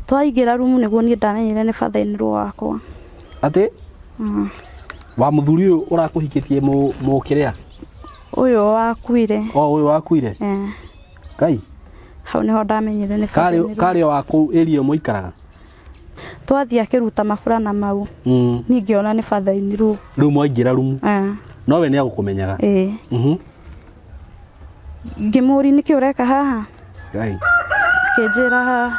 Twaigira rumu niguo ni ndamenyire ni father-in law wakwa. Ati? Wa muthuri uyu urakuhikitie mu kiria? Uyu wakuire. Uyu wakuire? Kai. Hau niho ndamenyire ni father-in law. Kari waku area muikaraga? Twathie akiruta mafurana mau. Ningiona ni father-in law. Riu mwaingira rumu? No we ni agukumenyaga? Ngimuri niki ureka haha? Kai. Kinjira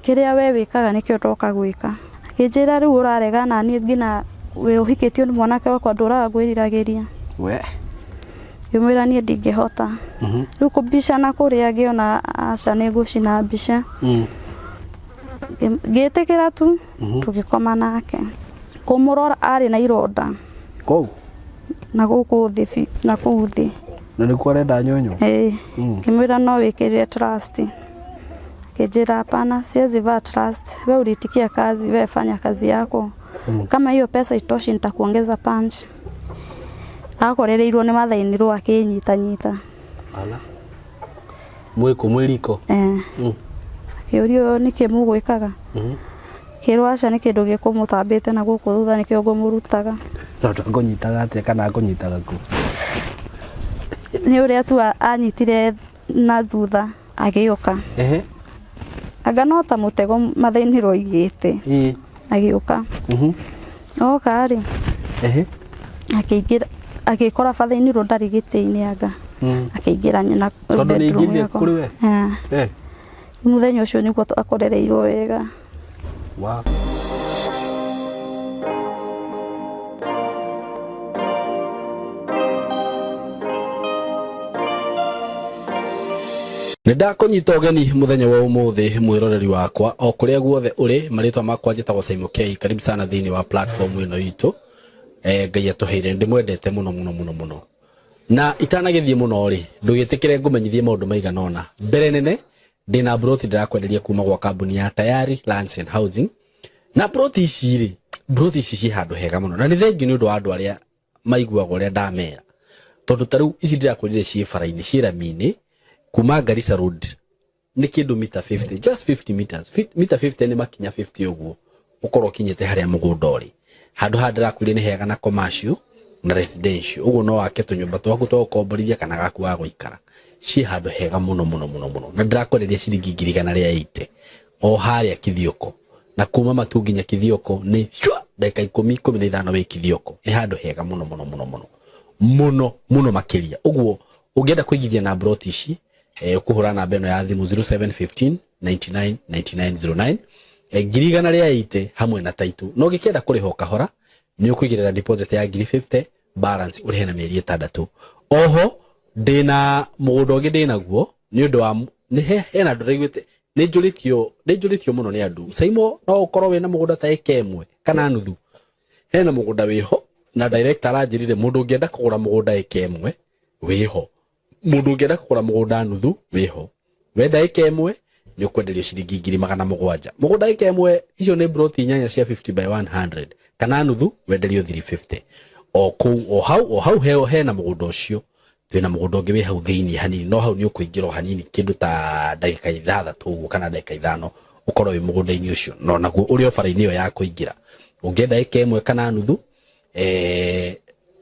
kiria we wikaga nikio toka gwika. Kinjira riu urarega na ni ngina we uhikitio ni mwanake wakwa nduraga gwiriragiria. We. Ngimwira ni ndingihota. Riu kubisha na kuria ngiona aca ni gucina bisha. Ngitikira tu tugikoma nake. Kumurora ari na ironda. Kou? Na guku thi na kuthi. Na ni kwarenda nyonyo? Ngimwira no wikirire trust. Kijira hapana, siwezi vaa trust. Wewe ulitikia kazi, wewe fanya kazi yako. Kama hiyo pesa itoshi nitakuongeza punch. Akorereirwo ni mathaini ro akinyita. Ala. Mwiko mwiriko. Kiurio nikimugwikaga. Kiro aca ni kindu gikumutambite na guku thutha nikio ngumurutaga. Tondu ngonyitaga atia kana ngonyitaga ku? Ni uria tu anyitire na thutha agiuka. Anga no ta mutego mathaini ro igite. Agiuka. Oka ari. Akiingira agikora father-in law ndari giti-ini anga. Akiingira na tondu ni ingire kuri we. Muthenya ucio niguo akorereirwo wega. Wow. Nindakonyita ugeni muthenya wa umuthi mwiroreri wakwa o kuria guothe uri maritwa makwa njitagwo Simon K. Karibu sana thini wa platform ino itu. Ngai atuheire ndimwendete muno na itanagithie muno ri ndugitikire ngumenyithie maundu maiganona mbere nene ndina broti ndirakwenderia kuma gwa kambuni ya Tayari Lands and Housing na broti ici ci handu hega muno na ni thengi ni undu wa andu aria maiguaga uria ndamera tondu taru ici ndirakwendire ci bara-ini ci rami-ini kuma Garissa Road ni kindu mita 50 just 50 meters mita 50 ni makinya 50 uguo ukorwo kinyete haria mugunda uri handu handirakwire ni hega na commercial na residential uguo no wake tunyumba twaku twa gukomborithia kana gaku wa guikara ci handu hega muno na ndirakwenderia ciringi 180 o haria Kithioko na kuma matu nginya Kithioko ni dakika 10-15 wi Kithioko ni handu hega muno makiria uguo ungienda kuigithia na broti ici ukuhura namba ino ya thimu 0715 99 9909 180 hamwe na taitu no gikienda kuriho kahora ni ukuigirira deposit ya 50 balance uri hena mieri 6 oho ndina mugunda ungi ndinaguo ni undu wa ni hena ndiraigwite ni njuritio muno ni andu Saimo no ukorwo wina mugunda ta eka imwe kana nuthu hena mugunda wiho na director aranjirire mundu ungienda kugura mugunda eka imwe wiho mundu ungienda kugura mugunda nuthu wiho wenda eka imwe ni ukwenderio ciringi 700 mugunda eka imwe icio ni broti nyanya cia 50 by 100 kana nuthu wenderio 350 o hau hena mugunda ucio twina mugunda ungi wi hau thiini hanini no hau ni ukuingira hanini kindu ta dakika 6 uguo kana dakika 5 ukorwo wi mugunda-ini ucio no naguo uri bara-ini yo ya kuingira ungienda eka imwe kana nuthu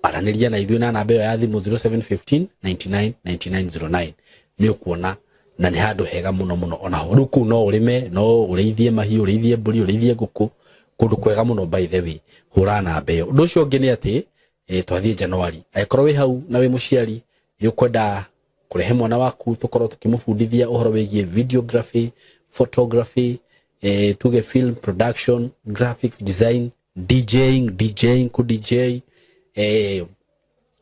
araniria na ithuĩ na namba ya thimu 0715 99 9909 ni ukuona na ni handu hega muno ona ho ku no urime no ureithie mahiũ ureithie mburi ureithie nguku kundu kwega muno by the way hura namba iyo undu ucio ungi ni ati twathie January aikorwo wi hau na wi muciari ni ukwenda kurehe mwana waku tukorwo tukimufundithia uhoro wigie videography photography tuge film production graphics design DJing ku DJ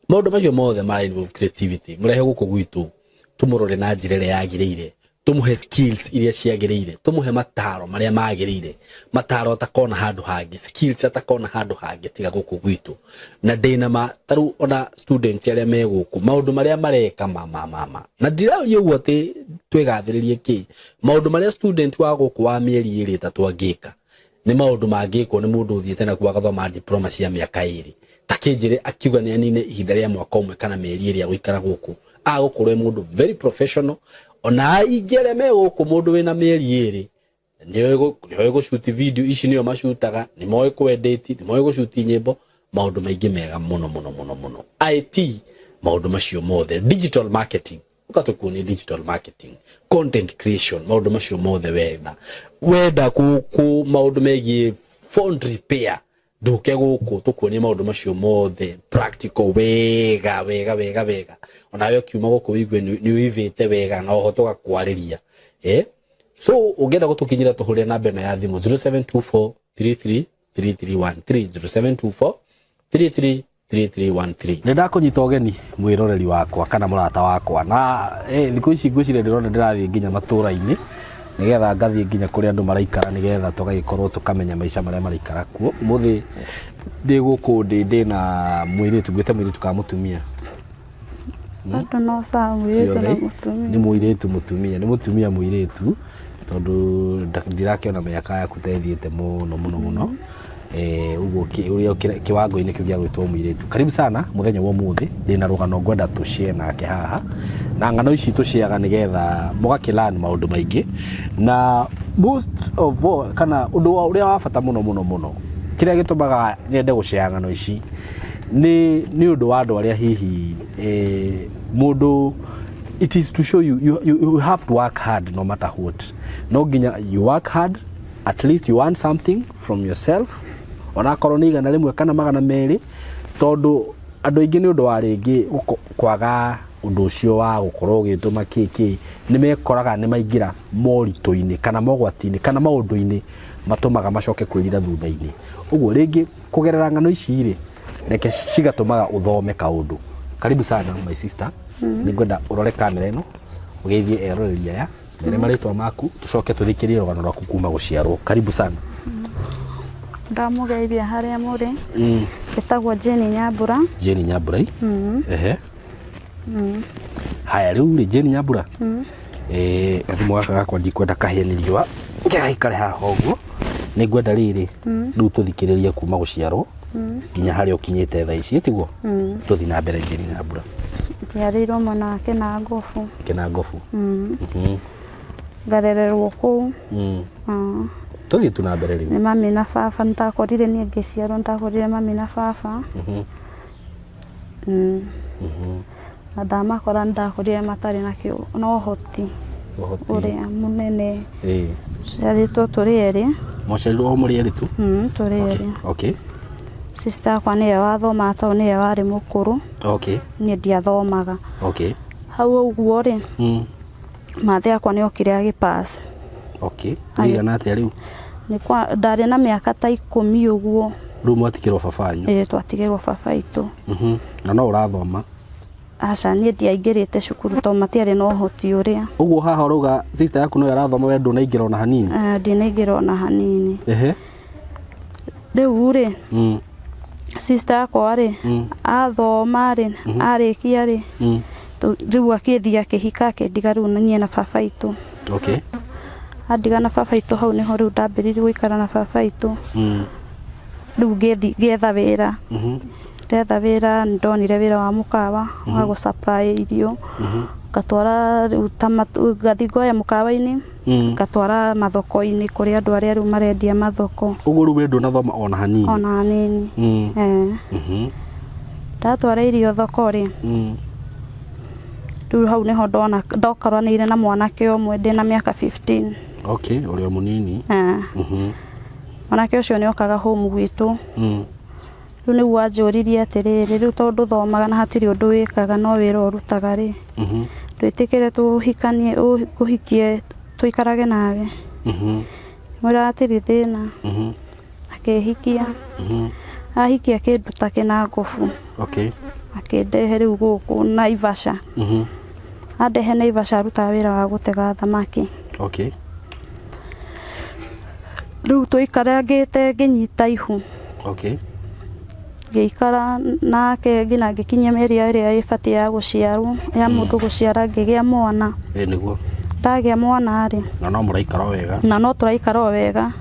maundu macio mothe mara involve creativity murehe guku gwitu tumurore na njirere yagirire tumuhe skills iria ciagirire tumuhe mataro maria magirire mataro atakona handu hangi skills atakona handu hangi tiga guku gwitu na ndina ma taru ona students aria me guku maundu maria mareka mama na ndirario uguo ati twegathiririe ki maundu maria student wa guku wa mieri 3 angika ni maundu mangikwo ni mundu uthiete na kwa gathoma diploma cia miaka 2 takinjire akiuga ni anine ihinda ria mwaka umwe kana mieri 2 ya guikara guku agukorwe mundu very professional ona ingere me guku mundu wina mieri 2 nĩoĩ gũshoot video ici nĩo mashutaga nĩmoĩ kũedit nĩmoĩ gũshoot nyĩmbo maũndũ maingĩ mega mũno IT maũndũ macio mothe digital marketing ukatukuoni digital marketing content creation maũndũ macio mothe wenda ku maũndũ megiĩ phone repair nduke gũkũ tukuoni maũndũ macio mothe practical wega onawe kiuma gũkũ wigue nĩ uivĩte wega na ũhotoga kwarĩria so ũngĩenda gũtũkinyĩra tũhũrĩre namba ĩno ya thimũ 0724333313 0724333313 nĩndakũnyita ũgeni mwĩroreri wakwa kana mũrata wakwa na thikũ ici ngwĩciria ndĩrona ndĩrathiĩ nginya matũra-inĩ nigetha ngathie nginya kuri andu maraikara nigetha tugagikorwo tukamenya maica maria maraikara kuo muthi ndi guku ndi na mwiritu gwite mwiritu ka mutumia ando no sa mwiritu na mutumia ni mwiritu mutumia ni mutumia mwiritu tondu ndirakiona miaka ya kuthethiete muno uguo uria kiwango-ini kiu gia gwitwo mwiritu karibu sana muthenya wa muthi ndina rugano ngwenda tucie nake haha na ngano ici tuciaga nigetha mugakilani maundu maingi na most of all kana undu uria wa bata muno kiria gitumaga nyende gucia ngano ici ni undu wa andu aria hihi mundu it is to show you have to work hard no matter what no ginya you work hard at least you want something from yourself ona korwo ni igana rimwe kana magana meri tondu andu aingi ni undu wa ringi kwaga undu ucio wa gukorwo ugituma kiki ni mekoraga ni maingira morito-ini kana mogwati-ini kana maundu-ini matumaga macoke kwirira thutha-ini uguo ringi kugerera ngano ici ri reke cigatumaga uthome kaundu karibu sana my sister ni ngwenda urore kamera ino ugeithie eroreri aya mere maritwa maku tucoke tuthikirie rugano rwaku kuma guciarwo karibu sana ndamugeithia haria muri gitagwo Jenny Nyambura ehe haya riu ri Jenny Nyambura athimu gaka gakwa ndikwenda kahie ni riua ngaikare haha uguo ni ngwenda riri riu tuthikiririe kuma guciarwo nginya haria ukinyite thaa ici tiguo tuthi na mbere Jenny Nyambura njiarirwo mwana kina ngofu ngarererwo kuu tuthi tu na mbere riu ni mami na baba nitakorire ni ngiciarwo nitakorire mami na baba na ndamakora ndakorire matari na kio no hoti uria munene ciaritwo turi eri mocerirwo muri eri tu turi eri okay sister kwa niye wathoma to niye wari mukuru okay ni ndiathomaga okay hau uguo ri mathe akwa ni okire agipass okay igana atia riu ni kwa ndari na miaka ta 10 uguo riu mwatikirwo babanyu twatigirwo baba itu na no urathoma aca ni ndiaingirite cukuru to matiari no hoti uria uguo haha uruga sister yaku no arathoma we ndunaingira ona hanini ndinaingira ona hanini riu ri sister yakwa ri athoma ri arikia ri riu akithia akihika akendiga riu nie na baba itu okay andiga na baba itu hau niho riu ndambiririe guikara na baba itu riu ngetha wira ndetha wira ndonire wira wa mukawa wa gu supply irio ngatwara ngathi ngoya mukawa-ini ngatwara mathoko-ini kuri andu aria riu marendia mathoko uguo riu ndu nathoma ona hanini ndatwara irio thoko ri riu hau niho ndokaranire na mwanake umwe ndina miaka 15 okay uria munini mwanake ucio ni okaga home gwitu riu niguo anjuririe atiriri riu tondu thomaga na hatiri undu wikaga no wira urutaga ri twitikire tuhikanie kuhikie tuikarage nawe mwira atiri thina akehikia ahikia kinduta kina ngofu okay akindehe riu guku Naivasha andehe Naivasha aruta wira wa gutega thamaki okay riu tuikaragite nginyita ihu okay ngikara nake ngina ngikinyia mieri iria ibati ya guciarwo ya mundu guciara ngigia mwana niguo ndagia mwana ri na no muraikara wega na no turaikara wega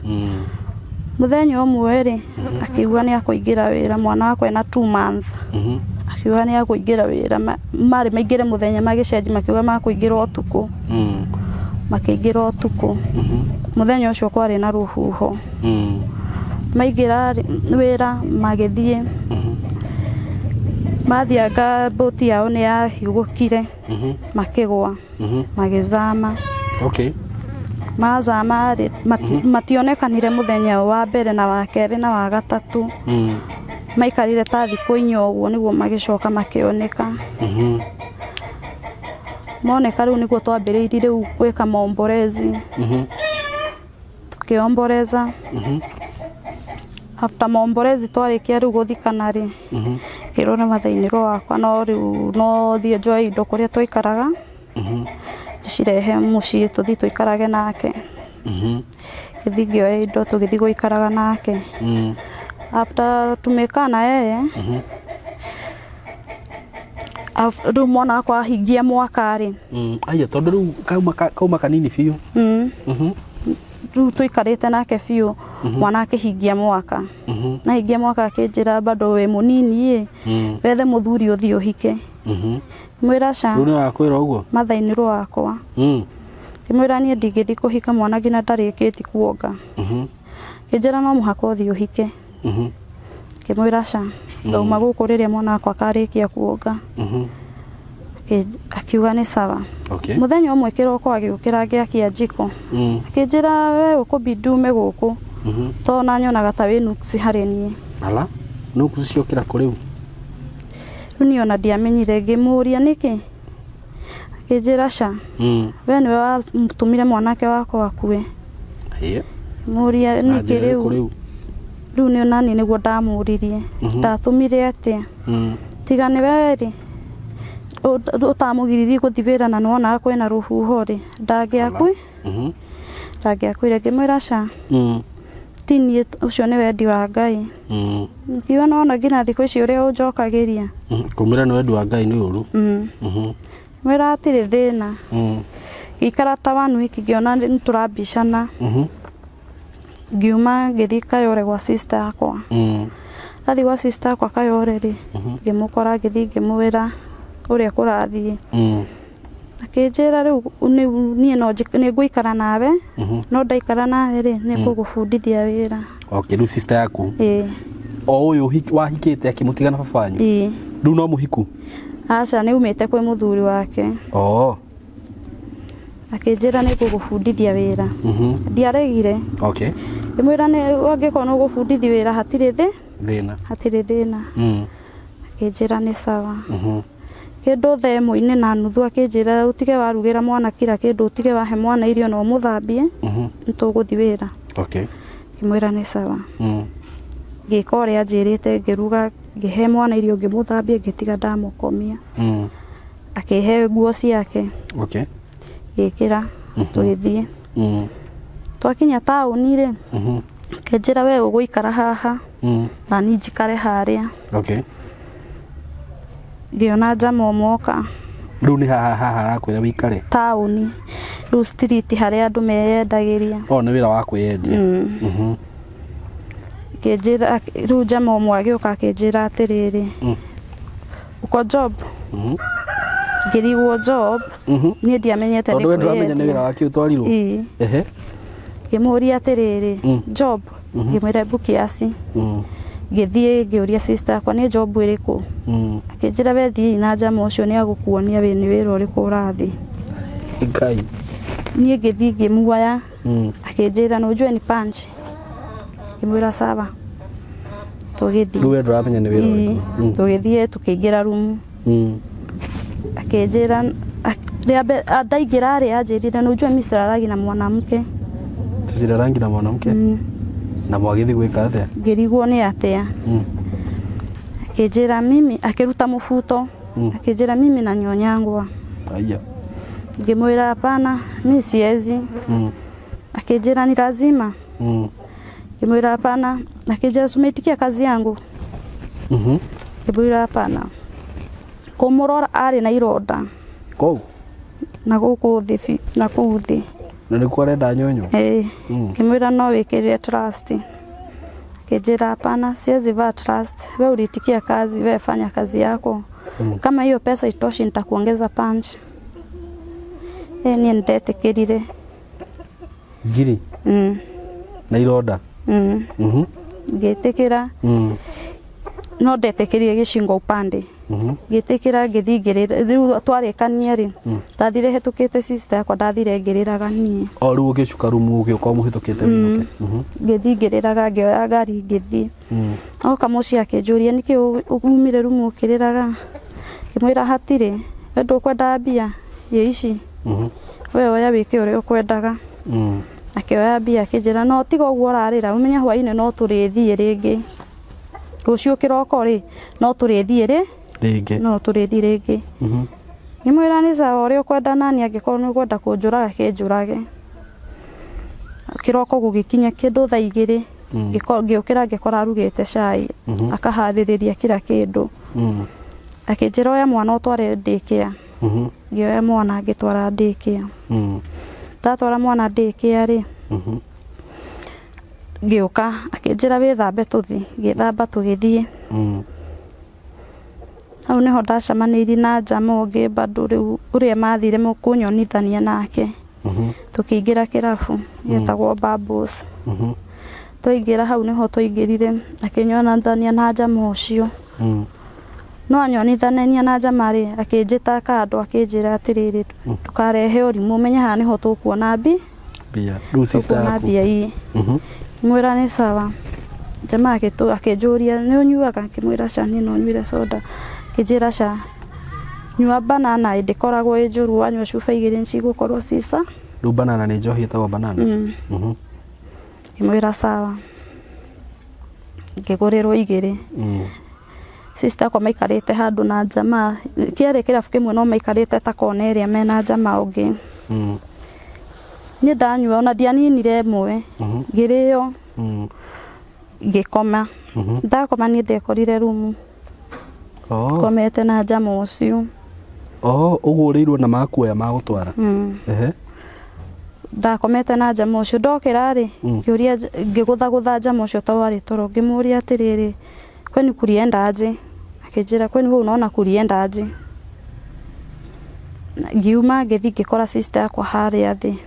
muthenya umwe ri akiuga ni akuingira wira mwana wakwa ena 2 months akiuga ni akuingira wira mari maingire muthenya magicenji makiuga makuingira utuku makĩingĩra ũtukũ mũthenya ũcio kwarĩ na rũhuho maingĩra wĩra magĩthiĩ mathianga boti yao nĩ yahiũgũkire makĩgwa magĩzama mazama mationekanire mũthenya wa mbere na wa kerĩ na wa gatatũ maikarire ta thikũ 4 ũguo nĩguo magĩcoka makĩoneka moneka rĩu nĩguo twambĩrĩirie rĩu gwĩka maombolezi tukĩomboleza after maombolezi twarĩkia rĩu gũthikana rĩ kĩrore mathainĩro wakwa no rĩu no thiĩ njoe indo kũrĩa twaikaraga cirehe mũciĩ tũthiĩ tũikarage nake gĩthiĩ ngĩoe indo tũgĩthiĩ gũikaraga nake after tumekana yeye rĩu mwana wakwa ahingia mwaka rĩ aya tondũ rĩu kauma kanini biũ rĩu tũikarĩte nake biũ mwana akĩhingia mwaka na hingia mwaka akĩnjĩra bado we mũnini wethe mũthuri ũthiĩ ũhike mwĩra ca rĩu nĩ wakwĩra ũguo mathainĩro wakwa mwĩra niĩ ndingĩthiĩ kũhika mwana nginya ndarĩkĩti kuonga kĩnjĩra no mũhaka ũthiĩ ũhike kĩmwĩra ca ngauma gũkũ rĩrĩa mwana wakwa akarĩkia kuonga akiuga nĩ sawa mũthenya ũmwe kĩroko agĩũkĩra ngĩakia njiko akĩnjĩra we ũkũbidi ume gũkũ to na nyonaga ta wĩ nuksi harĩ niĩ ala nuksi ciokĩra kũ rĩu rĩu niĩ ona ndiamenyire ngĩmũria nĩkĩ akĩnjĩra ca we nĩwe watũmire mwanake wakwa akue mũria nĩkĩ rĩu rĩu nĩ nani nĩguo ndamũririe ndatũmire atĩa tiga nĩ we rĩ ũtamũgiririe gũthiĩ wĩra na nĩwonaga kwĩna rũhuho rĩ ndangĩakuire ngĩmwĩra ca ti niĩ ũcio nĩ wendi wa Ngai ngiuga nona nginya thikũ ici ũrĩa ũnjokagĩria kumĩra nĩ wendi wa Ngai nĩ ũru mwĩra atirĩ thĩna gĩikara ta 1 week ngĩona nĩtũrambicana ngiuma ngĩthiĩ Kayore gwa sister yakwa ndathi gwa sister yakwa Kayore rĩ ngĩmũkora ngĩthiĩ ngĩmwĩra ũrĩa kũrathiĩ akĩnjĩra rĩu niĩ no nĩngũikara nawe no ndaikara nawe rĩ nĩngũgũbundithia wĩra rĩu sister yaku o ũyũ wahikĩte akĩmũtiga na babanyu rĩu no mũhiku aca nĩumĩte kwĩ mũthuri wake akĩnjĩra nĩngũgũbundithia wĩra ndiaregire ngĩmwĩra angĩkorwo nĩ ũgũbundithia wĩra hatirĩ thĩna akĩnjĩra nĩ sawa kĩndũ 1:30 na nuthu akĩnjĩra ũtige warugĩra mwana kila kĩndũ ũtige wahe mwana irio na ũmũthambie nĩtũgũthiĩ wĩra ngĩmwĩra nĩ sawa ngĩka ũrĩa anjĩrĩte ngĩruga ngĩhe mwana irio ngĩmũthambia ngĩtiga ndamũkomia akĩhe nguo ciake gĩkĩra tũgĩthiĩ twakinya taũni rĩ akĩnjĩra we ũgũikara haha na niĩ njikare harĩa ngĩona njama ũmoka rĩu nĩ haha arakwĩra wĩikare taũni rĩu street harĩa andũ meyendagĩria nĩ wĩra wa kwĩyendia ngĩnjĩra rĩu njama ũmwe agĩũka akĩnjĩra atĩrĩrĩ uko job ngĩrigwo job niĩ ndiamenyete nĩ kwĩyendia nĩ wĩra wake ũtwarirwo ngĩmũria atĩrĩrĩ job ngĩmwĩra bukiasi ngĩthiĩ ngĩũria sister yakwa nĩ job ĩrĩkũ akĩnjĩra we thiĩ na njama ũcio nĩ agũkuonia we nĩ wĩra ũrĩkũ ũrathiĩ Ngai niĩ ngĩthiĩ ngĩmuoya akĩnjĩra no njue ni punch ngĩmwĩra sawa tũgĩthiĩ rĩu we ndũramenya nĩ wĩra ũrĩkũ tũgĩthiĩ tũkĩingĩra rumu akĩnjĩra ndaingĩra rĩ anjĩrire no njue misiraragi na mwanamke na mwagĩthi gwĩka atĩa ngĩrigwo nĩ atĩa akĩnjĩra mimi akĩruta mũbuto akĩnjĩra mimi na nyonyangwa ngĩmwĩra hapana mimi siezi akĩnjĩra ni lazima ngĩmwĩra hapana akĩnjĩra sumetikia kazi yangu ngĩmwĩra hapana kũmũrora arĩ na ironda na gũkũ thĩ na kũu thĩ na nĩkuo arenda nyonyo ngĩmwĩra no wĩkĩrĩre trust akĩnjĩra hapana siwezi vaa trust we ulitikia kazi we fanya kazi yako kama hiyo pesa itoshi nitakuongeza punch niĩ nĩndetĩkĩrire ngiri na ironda ngitikira no ndetekirie gicingo upande ngitikira ngithi ngirira riu twarikania ri ndathire hetukite sister yakwa ndathire ngiriraga nie o riu ugicuka rumu ugioka muhitukite binuke ngithi ngiriraga ngioya ngari ngithi oka muci akinjuria niki umire rumu ukiriraga kimwira hatire endo kwenda mbia ye ici we oya wike uri ukwendaga akioya mbia akinjira no tiga uguo urarira umenya hwaine no turithie ringi rucio kiroko ri no turithie ringi no turithie ringi nimwira ni sawa uri ukwenda nani angikorwo ni ukwenda kunjuraga kinjurage kiroko gugikinya kindu thaa 2 ngiukira ngikora arugite cai akahaririria kila kindu akinjira oya mwana utware ndikia ngioya mwana ngitwara ndikia tatwara mwana ndikia ri ngioka akinjira withambe tuthi ngithamba tugithie au niho ndacamanirie na njama ungi bado riu uria mathire mukunyonithania nake tukiingira kirabu yetagwo Babos twaingira hau niho twaingirire akinyonithania na njama ucio no anyonithania na njama ri akinjita kando akinjira atiriri tukarehe urimu menya ha niho tukuona bia riu sister yaku bia mwira ni sawa njama akinjuria ni unyuaga kimwira cani no nyuire soda kijira ca nyua banana ndikoragwo njuru anyua cuba igiri ncigukorwo sisa riu banana ni njohi etagwo banana kimwira sawa ngigurirwo igiri sister kwa maikarite handu na njama kiere kirabu kimwe no maikarite ta kona iria mena njama ungi ni ndanyua ona ndianinire mwe ngirio ngikoma ndakoma ni ndekorire rumu komete na njama ucio ugurirwo na makuoya magutwara ndakomete na njama ucio ndokira ri ngiuria ngiguthagutha njama ucio tawari toro ngimuria atiriri kwani kurienda aje akinjira kwani we unaona kurienda aje ngiuma ngithi ngikora sister yakwa haria thi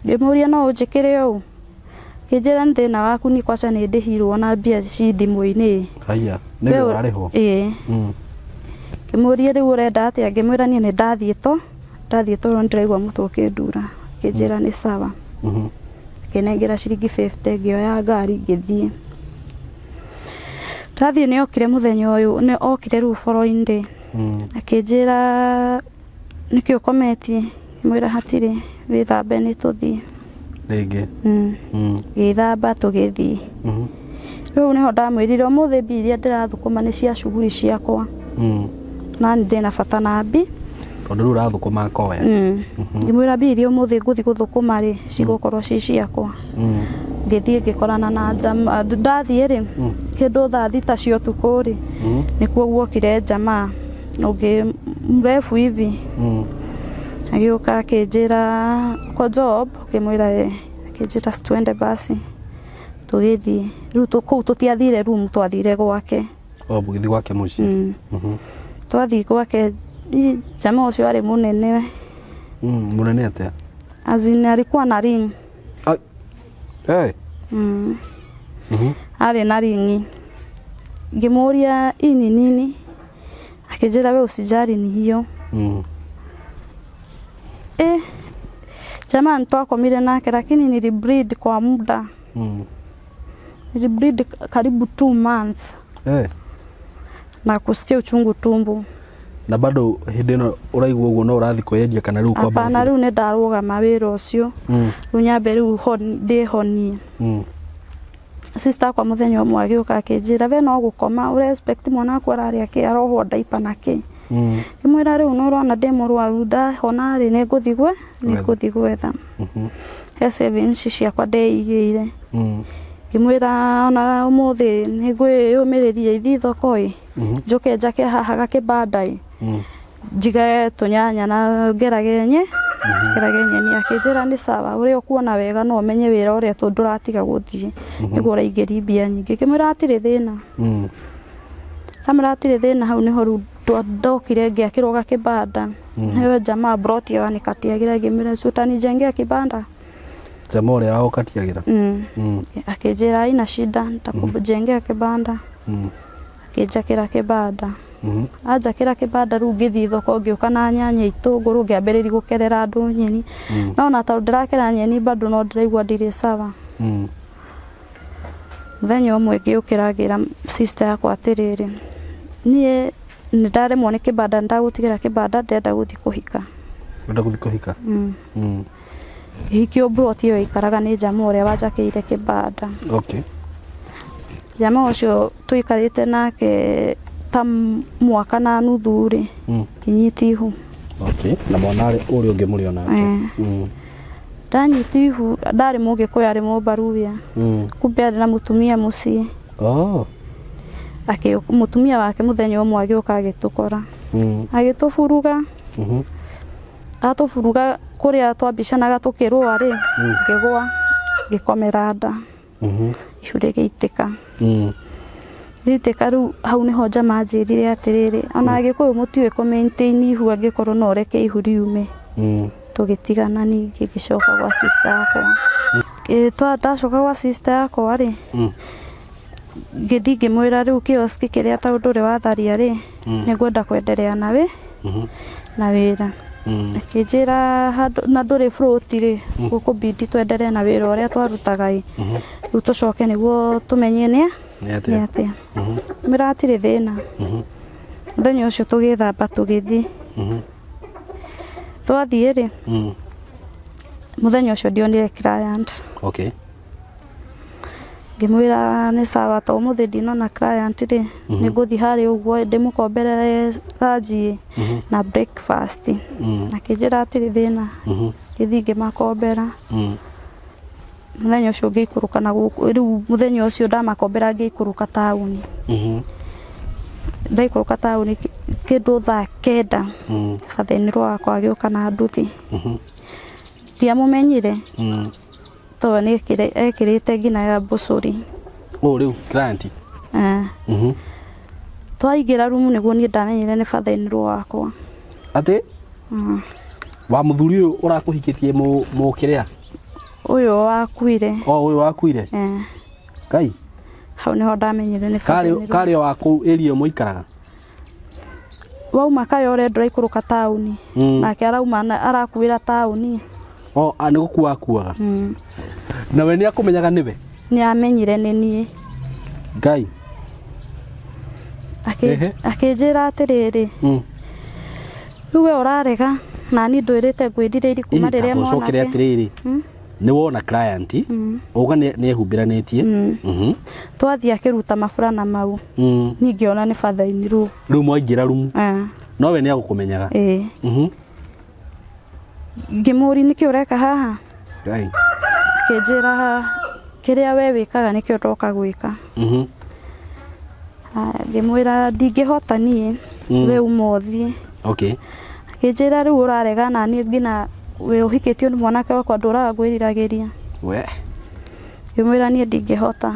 ngimuria no unjikire u kinjira nthina waku ni kwaca ni ndihirwo na mbia ci thimu-ini haya ni urariho kimuria riu urenda atia ngimwira ni ndathie to ndiraigua mutu ukindura kinjira ni sawa kinengira ciringi 50 ngioya ngari ngithie ndathie ni okire muthenya uyu ni okire riu foroinde akinjira niki ukometie mwira hatire withambe ni tuthie ringi githamba tugithie riu niho ndamwirire umuthi mbia iria ndirathukuma ni cia shughuli ciakwa na ndina bata na mbi tondu riu rathukuma koya ngimwira mbia iria umuthi nguthi guthukuma ri cigukorwo ci ciakwa ngithie ngikorana na njama ndathie ri kindu thaa 6 cia utuku ri nikuo guokire njama ungi mrefu hivi agiuka akinjira kwa job kimwira akinjira twende basi tugithie riu kuu tutiathire room twathire gwake mugithi gwake muci twathie gwake njama ucio ari munene munene atia azina alikuwa na ring ari na ringi ngimuria ini nini akinjira we usijari ni hiyo jamani twakomire nake lakini nilibreed kwa muda nilibreed karibu 2 months na kusikia uchungu tumbo na bado hindi no uraigwa uguo no urathi kuyendia kana riu kwa baba na riu ne ndaruga mawira ucio runyambe riu ndi honi sister kwa muthenya umwe agiuka akinjira we no gukoma urespect mwana akwa arari arohwo ndaipa nake kimwira riu no rona ndemurwaru ndahona ri ni nguthi gwetha he savings ciakwa ndeigire kimwira ona umuthi ni ngwiyumiririe ithi thoko-i njuke njake haha gakibanda-i njigae tunyanya na ngeragenye ni akinjira ni sawa uria ukuona wega no umenye wira uria nduratiga guthie niguo uraingiri mbia nyingi kimwira atiri thina kamratire thina hau niho ru ndokire ngiakirwo gakibanda hewe jamaa brought yo ni katiagira ngimira sutani jenge kibanda jamaa ule wao katiagira akijera haina shida nitakujengea kibanda akijakira kibanda ajakira kibanda ru ngithi thoko ngioka na nyanya itunguru ngiambiriri gukerera andu nyeni no na ta ndirakera nyeni bado no ndiraigua ndiri sawa Muthenya umwe ngiukiragira sister yakwa atiriri nie ndaremwo ni kibanda ndagutigira kibanda ndenda guthi kuhika hikio broti yo ikaraga ni jamaa uria wajakiire kibanda jamaa ucio tuikarite nake ta mwaka na nuthu ri kinyiti ihu na mwana uri ungi muri onake ndanyiti ihu ndari mugikuyu ari mubaruya kumbe ari na mutumia mucii mutumia wake muthenya umwe agioka agitukora agitufuruga atufuruga kuria twambicanaga tukirua ri ngigwa gikomera nda icuri giitika riu hau niho jamaa njirire atiriri ona agikuyu mutiwe commentaini ihu angikorwo no reke ihu riume tugitigana ningi gicoka gwa sister yakwa ndacoka gwa sister yakwa ri ngithi ngimwira riu kioski kiria ta undure watharia ri ningwenda kwenderea nawe na wira akijira na nduri fruit ri gukubidi twenderea na wira uria twarutaga riu tucoke niguo tumenye ni atia miratire thina muthenya ucio tugithamba tugithi twathie ri muthenya ucio ndionire client ngimwira ni sawa ta umuthi ndinona client ri niguthi hari uguo ndimukomberere ranji na breakfast akijira atiri thina ngithi ngimakombera muthenya ucio ngikuruka na riu muthenya ucio ndamakombera ngikuruka tauni ndaikuruka tauni kindu thaa 9 fatheni rwakwa agioka na nduthi ndiamumenyire to ni ekirite ngina ya bucuri riu client twaigira rumu niguo ni ndamenyire ni fatheni rwakwa ati wa muthuri uyu urakuhikitie mu kiria uyu wakuire uyu wakuire kai hau niho ndamenyire ni fatheni kari waku area muikaraga wauma kayo ore ndaikuruka tauni nake arauma arakuira tauni ni gukua kuaga na we ni akumenyaga niwe ni amenyire ni nie ngai akijira atiriri ruwe urarega na ni ndwirite ngwindireiri kuma riria mwana ucokere atiriri ni wona client uga ni ehumbiranitie twathia kiruta mafurana mau ningiona ni fathaini ru mwaingira rumu no we ni agukumenyaga ngimuri niki ureka haha ngai kijira kiria we wikaga nikio toka gwika ngimwira ndingihota nie we umothie kijira riu urarega na ni ngina we uhikitio ni mwanake wakwa nduraga gwiriragiria we ngimwira nie ndingihota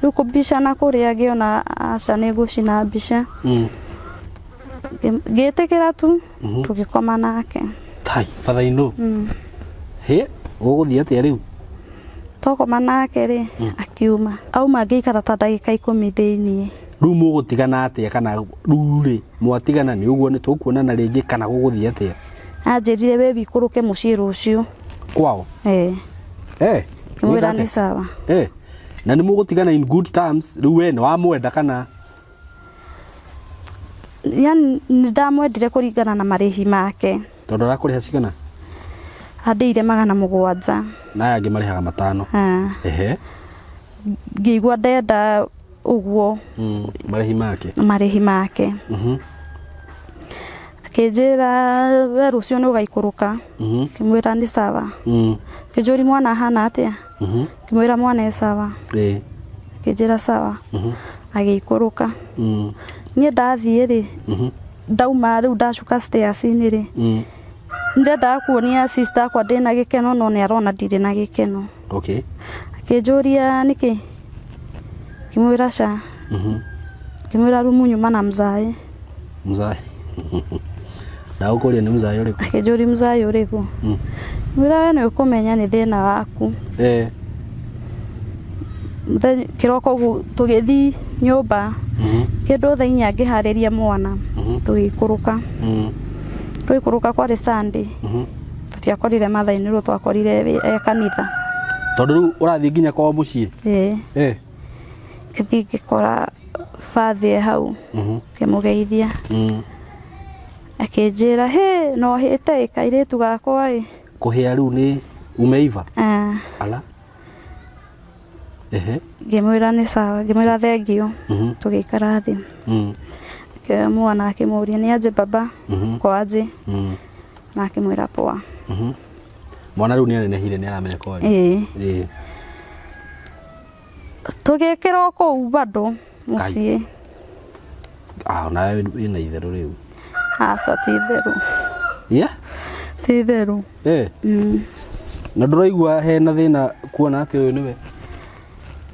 riu kubicana kuria ngiona aca ni gucina mbica ngitikira tu tugikoma nake tai fathaino he uguthie atia riu tokoma nake ri akiuma auma ngiikara ta ndagika 10 thiini riu mugutigana atia kana riu ri mwatigana ni uguo ni tukuonana ringi kana guguthie atia anjirire we bikuruke mucii rucio kwao mwira ni sawa na ni mugutigana in good terms riu we ni wamwenda kana yani ndamwendire kuringana na marihi make tondu arakuriha cigana andiire 700 na yangi marihaga 5 ngigwa ndenda uguo marihi make akijira we rucio ni ugaikuruka kimwira ndi sawa kijuri mwana hana atia kimwira mwana e sawa kijira sawa agikuruka nie ndathie ri ndauma riu ndacuka stairs ni ri ndenda kuonia sister kwa ndina gikeno no ni arona ndire na gikeno akijuria niki kimwira ca kimwira rumu nyuma na mzae Na ukuria ni mzayo riku. Akijuri mzayo riku. Mwira we ni ukumenya ni thina waku. Kiroko tugithi nyumba. Kindu thaa 4 ngihariria mwana. Tugikuruka. Twikuruka kwa Sunday. Tutiakorire mathaini ru twakorire kanitha. Tondu riu urathi nginya kwa mucii. Kithi gikora father hau. Kimugeithia. Akinjira he no hite kairitu gakwa kuhia riu ni umeiva. Ala. Ngimwira ni sawa, ngimwira thengio. Tugikara thi. Ke mwana akimuria ni aje baba kwa aje. Na akimwira poa. Mwana riu ni anenehire ni aramenya kwa. Tugikira oko bado mucie. Na ina itheru riu. Asa ti theru. Ti theru. Na nduraigua hena thina kuona ati uyu niwe.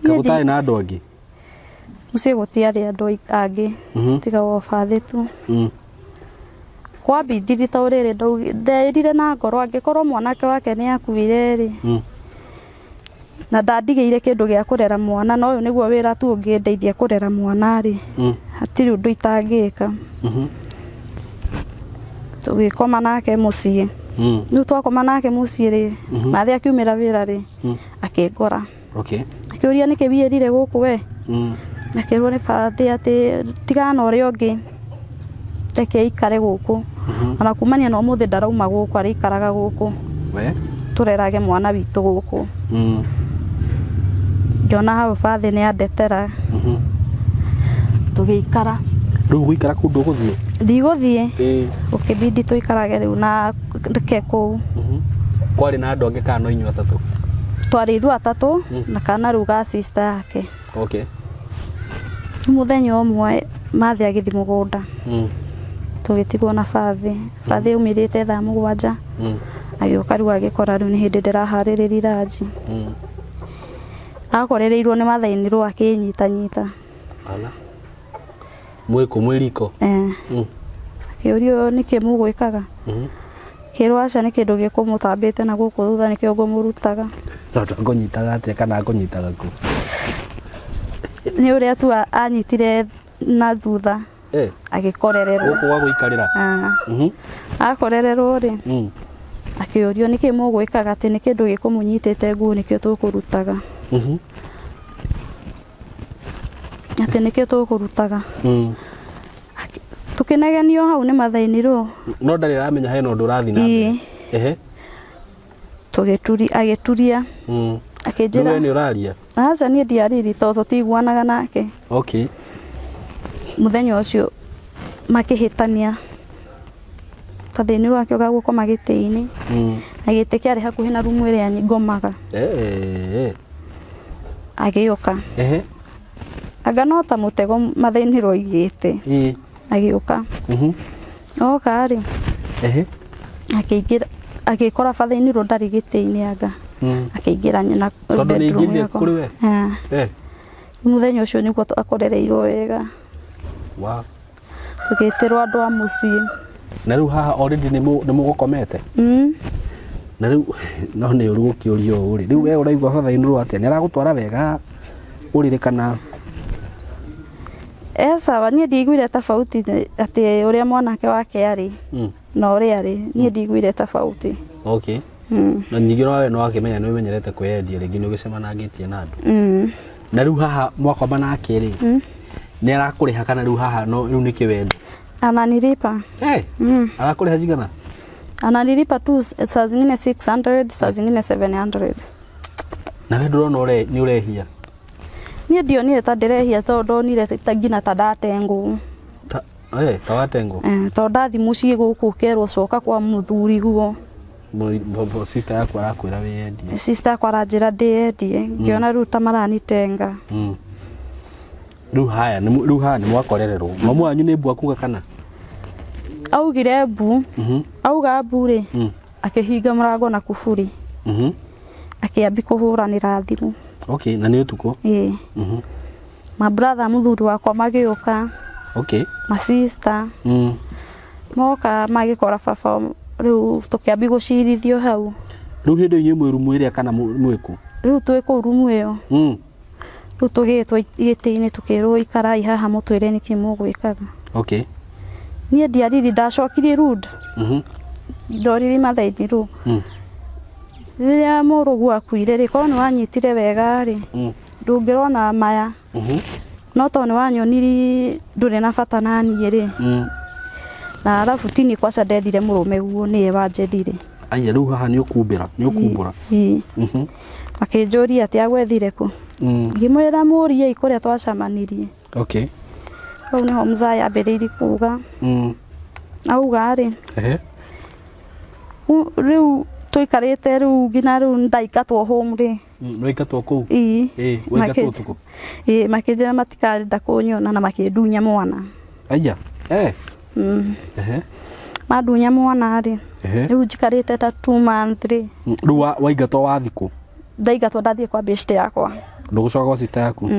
Kagutai na andu angi. Mucie gutiari andu angi. Tiga wo father tu. Kwa bidiri ta urire ndirire na ngoro angikorwo mwanake wake ni akuire ri. Na ndandigeire kindu gia kurera mwana no uyu niguo wira tu ungindeithia kurera mwana ri. Hatiri undu itangika. Tugikoma nake mucie. Riu twakoma nake mucie ri. Mathi akiumira wira ri. Akingora. Akiuria niki bierire guku we. Akirwo ni father ati tigana uria ungi. Teke ikare guku. Ona kumania no muthi ndarauma guku ari ikaraga guku. Turerage mwana witu guku. Jona hau father ni andetera. Tugikara. Riu guikara kundu guthie. Ndigũthiĩ. Ukibidi tuikarage riu na reke kuu. Kwari na andu angi kana inyu atatu? Twari ithu atatu na kana riu ga sister yake. Muthenya umwe mathi agithi mugunda. Tugitigwo na father. Father umirite thaa 7. Agioka riu agikora riu ni hindi ndirahaririria raji. Akorereirwo ni mathaini ru akinyita. Ala. Mwiko mwiriko. Kiurio niki mugwikaga. Kirwa aca ni kindu gikumutambite na guku thutha nikio ngumurutaga. Tondu ngonyitaga atia kana ngonyitaga ku? Ni uria tu anyitire na thutha. Agikorererwo. Guku wa guikarira. Akorererwo ri. Akiurio niki mugwikaga ati ni kindu gikumunyitite ngu nikio tukurutaga. Ati nikio tukurutaga. Tukinegenio hau ni mathaini ru. No ndari ramenya hena undu rathi na mbere. Tugituri agituria. Akinjira. Wewe ni uraria? Aca ni ndiariri tondu tiguanaga nake. Muthenya ucio makihitania. Tathini ru akioga gukoma giti-ini. Agite kiari hakuhi na rumu iria ngomaga. Agioka. Anga no ta mutego mathaini ru igite. Agioka. Oka ri. Akiingira agikora fathaini ru ndari giti-ini anga. Akiingira na bedroom yako. Muthenya ucio niguo akorereirwo wega. Tugitirwo andu a mucie. Na riu haha already ni mugukomete? Na riu no ni uru gukiurio uri. Riu we uraigwa fathaini ru atia ni aragutwara wega urire kana? Sawa ni ndigwire tofauti ati uria mwanake wake ari. Na uria ari ni ndigwire tofauti. Na nyingiro wawe no akimenya ni umenyerete kweyendia ringi ni ugicemanangitie na andu. Na riu haha mwakoma nake ri. Ni arakuriha kana riu haha no riu niki wendo? Ananilipa. Arakuriha jigana? Ananilipa tu saa zingine 600, saa zingine 700. Na we ndurona ni urehia? Ni ndio ni ta ndirehia tondu ni ngina ta ndatengu. Ta watengu? Tondu ndathi mucie guku kerwo coka kwa muthuri guo. Sister yakwa arakwira wiyendie? Sister yakwa aranjira ndiyendie. Ngiona riu ta maranitenga. Riu haya ni mwakorererwo. Mamu wanyu ni mbu akuga kana? Augire mbu. Auga mbu ri. Akihinga murango na kuburi. Akiambi kuhuranira thimu. Na ni utuko? Ma brother muthuri wakwa magioka. Ma sister. moka magikora baba riu tukiambi gucirithio hau riu hindi inyu mwi rumu iria kana mwiku riu twi ku rumu iyo riu tugitwa igiti-ini tukirwo ikarai haha mutwire niki mugwikaga okay nie ndiariri ndacokirie rud ndoriri mathaini ru riria murugu akuire ri korwo ni wanyitire wega ri ndungirona maya no to ni wanyoniri nduri na bata nanie ri na arafu tini kwaca ndendire murume guo ni evanjethire aya riu haha ni ukumbura makinjuria ati agwethire ku ngimwira murie ikuria twacamanirie okay au niho mzai ambiriiri kuga auga ri riu tuikarite riu ngina riu ndaingatwo home ri ndaingatwo kuu waingatwo tuku makinjira matikarenda kunyona na makindunya mwana aya madunya mwana ri riu njikarite ta 2 months ri riu waingatwo wa thiku ndaigatwo ndathie kwa best yakwa ndugucoka kwa sister yaku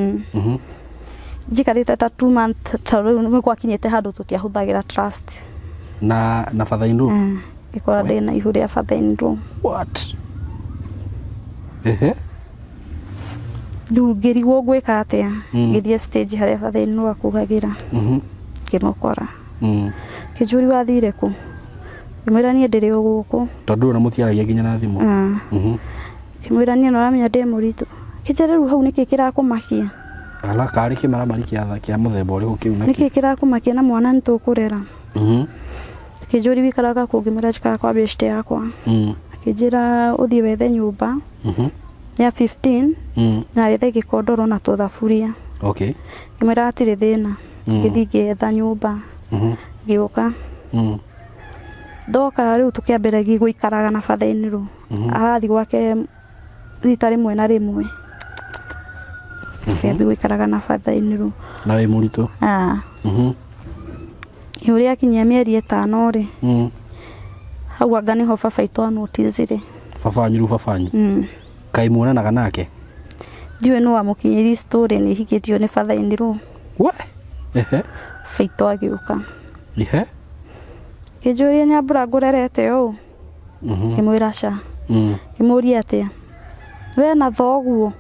njikarite ta 2 months riu niguo gwakinyite handu tutiahuthagira trust na father-in-law ikora ndina ihu ria father-in-law what riu ngirigwo gwika atia ngithie stage haria father-in-law akugagira ngimukora kijuri wathire ku ngimwira nie ndiri guku tondu na mutiaragia nginya na thimu ngimwira nie no ramenya ndi muritu kijere riu hau niki kirakumakia ala kari kimaramari kia muthemba uriku kiu niki kirakumakia na mwana nitukurera kijuri wikaraga kungimwira njikara kwa best yakwa akijira uthie wethe nyumba ya 15 na wethe gikondoro na tuthaburia okay ngimwira atiri thina ngithie ngetha nyumba giuka ndoka riu tukiambira guikaraga na father-in-law arathi gwake rita rimwe na rimwe tukiambi guikaraga na father-in-law na we muritu uria kinyia mieri 5 ri hau anga niho baba itu anotice ri babanyu kai muonanaga nake ndiwe no amukinyiri story ni hikitio ni father-in-law we faito agiuka kijuria nyambura ngurerete u kimwira ca kimuria atia we na thoguo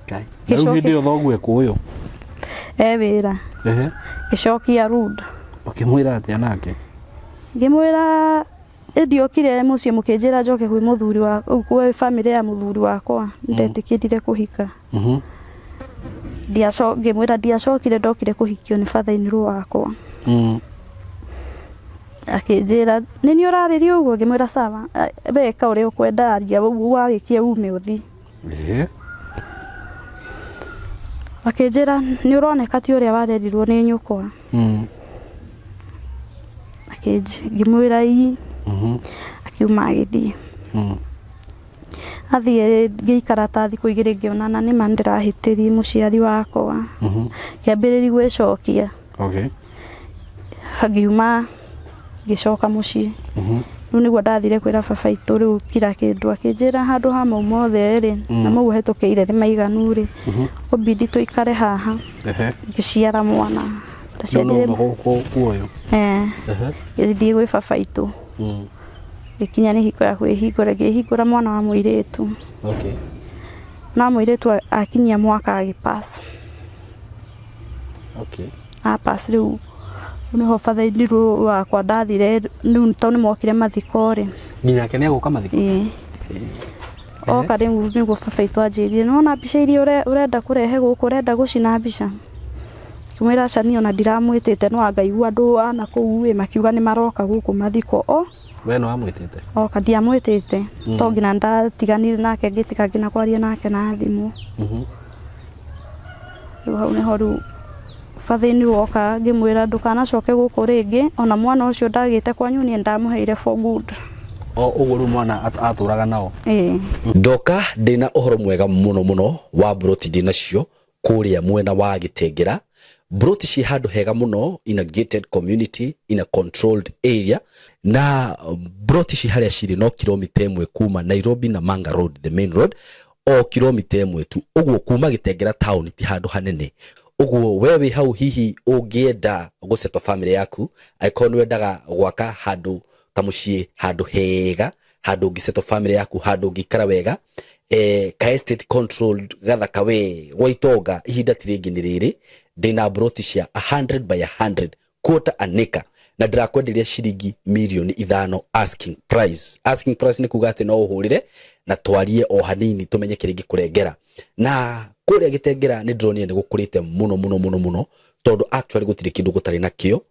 kai riu hindi thoguo ekuyo wira gicokia rud ukimwira atia nake ngimwira ndiokire mucie mukinjira njoke kwi muthuri wa kwi family ya muthuri wakwa ndetikirire kuhika ngimwira ndiacokire ndokire kuhikio ni father-in-law wakwa akinjira nini uraririo uguo ngimwira sawa weka uria ukwenda aria uguo wagikia ume uthi akinjira ni uroneka ti uria warerirwo ni nyukwa ngimwira ii akiuma agithie athie ngiikara ta thiku igiri ngionana ni ma ndirahitiri muciari wakwa ngiambiriri gwicokia agiuma gicoka mucii riu niguo ndathire kwira baba itu riu kira kindu akinjira handu ha mau mothe ri na mau hetukiire ni maiganu ri ubidi tuikare haha ngiciara mwana ndaciarire kuoyo ngithie gwi baba itu gikinya ni hiko ya kwihingura ngihingura mwana wa muiritu na muiritu akinyia mwaka agipass pass riu niho father-in-law wakwa ndathire riu to ni mokire mathiko ri nginya ke ni aguka mathiko oka ri niguo baba itu anjirie nona mbica iria urenda kurehe guku urenda gucina mbica kimwira aca ni ona ndiramwitite no angaigua andu ana kuu makiuga ni maroka guku mathiko we no amwitite oka ndiamwitite to ngina ndatiganire nake ngitika ngina kwaria nake na thimu riu hau niho riu father-in-law oka ngimwira ndukanacoke guku ringi ona mwana ucio ndagite kwanyu ni ndamuheire for good uguo riu mwana aturaga nao ndoka ndina uhoro mwega muno wa broti ndinacio kuria mwena wa Gitengera broti ci handu hega muno in a gated community in a controlled area na broti ci haria ciri no kilomita 1 kuma Nairobi na Manga Road the main road o kilomita 1 tu uguo kuma Gitengera town ti handu hanene uguo wewe hau hihi ungienda gusetwa family yaku aikon wendaga gwaka handu kamucie handu hega handu ngisetwa family yaku handu ngikara wega ka estate controlled gathaka we waitonga ihinda tiringi ni riri ndina broti cia 100 by 100 quarter an acre na ndirakwenderia ciringi milioni 5 asking price ni kuga ati no uhurire na twarie o hanini tumenye kiringi kurengera na kuria gitengera ni drone ni gukurite muno tondu actually gutire kindu gutari nakio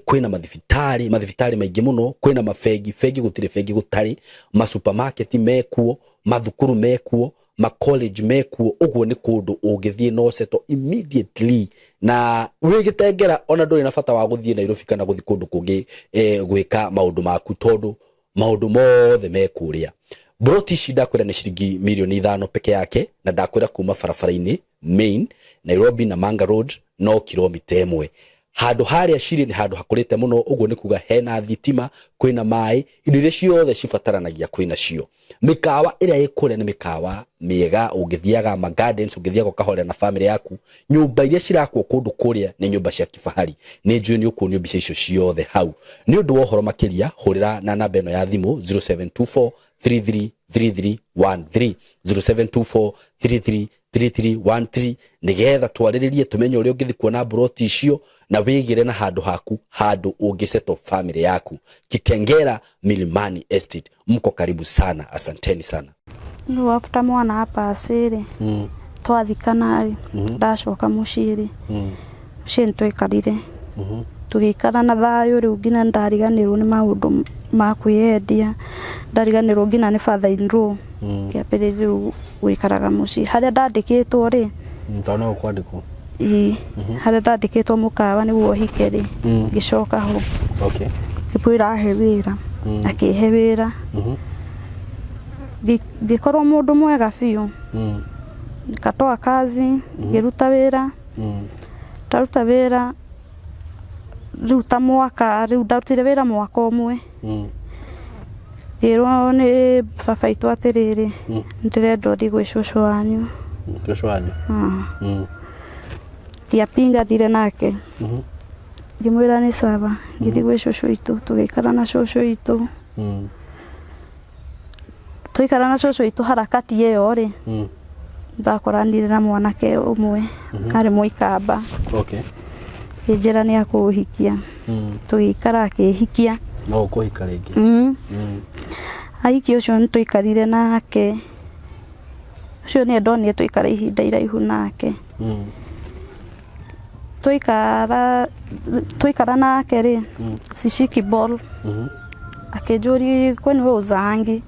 kwina mathibitari maingi muno kwina mafegi gutire fegi gutari ma supermarket mekuo mathukuru mekuo ma college mekuo uguo ni kundu ungithie no seto immediately na wigitengera ona nduri na bata wa guthie Nairobi kana guthi kundu kungi gwika maundu maku tondu maundu mothe mekuria broti shida kwenda ni shiringi milioni 5 peke yake na ndakwira kuma farafara-ini main Nairobi na Manga Road no kilomita 1 handu haria shiri ni handu hakurite muno uguo ni kuga hena thitima kwina mai indo ciothe cibataranagia kwina cio mikawa iria ikure ni mikawa miega ungithiaga ma gardens ungithiaga ukahorera na family yaku nyumba iria cirakwo kundu kuria ni nyumba cia kifahari ni njui ni ukunio mbica icio ciothe hau ni undu wa horo makiria hurira na namba eno ya thimu 0724 333313 0724333313 nigetha twariririe tumenye uri ungithi kuona broti icio na wigire na handu haku handu ungiseto family yaku Kitengera Milimani Estate mko karibu sana asanteni sana no after mwana hapa asiri twathikana ndacoka muciri shinto ikarire tugikara na thayo riu ngina ndariganirwo ni maundu ma kwiendia ndariganirwo ngina ni father in law kiapiriru wikaraga muci haria ndandikitwo ri ntona ukwandikwo haria ndandikitwo mukawa ni guo hikeri gicoka ho okay ipwira hewira akihewira gikorwo mundu mwega fiu katoa kazi giruta wira taruta wira ruta mwaka riu ndarutire wira mwaka umwe iro ni baba itu atiriri ndirenda thi gwi cucu wanyu ndiapinga thire nake ngimwira ni saba ngithi gwi cucu itu tugikara na cucu itu tuikara na cucu itu harakati iyo ri ndakoranire na mwanake umwe ari muikamba okay njira ni akuhikia tuikara akihikia no kuhika ringi aiki ucio nituikarire nake ucio ni ndonire tuikara ihinda iraihu nake tuikara nake ri sishiki ball akijuri kwani wewe uzangi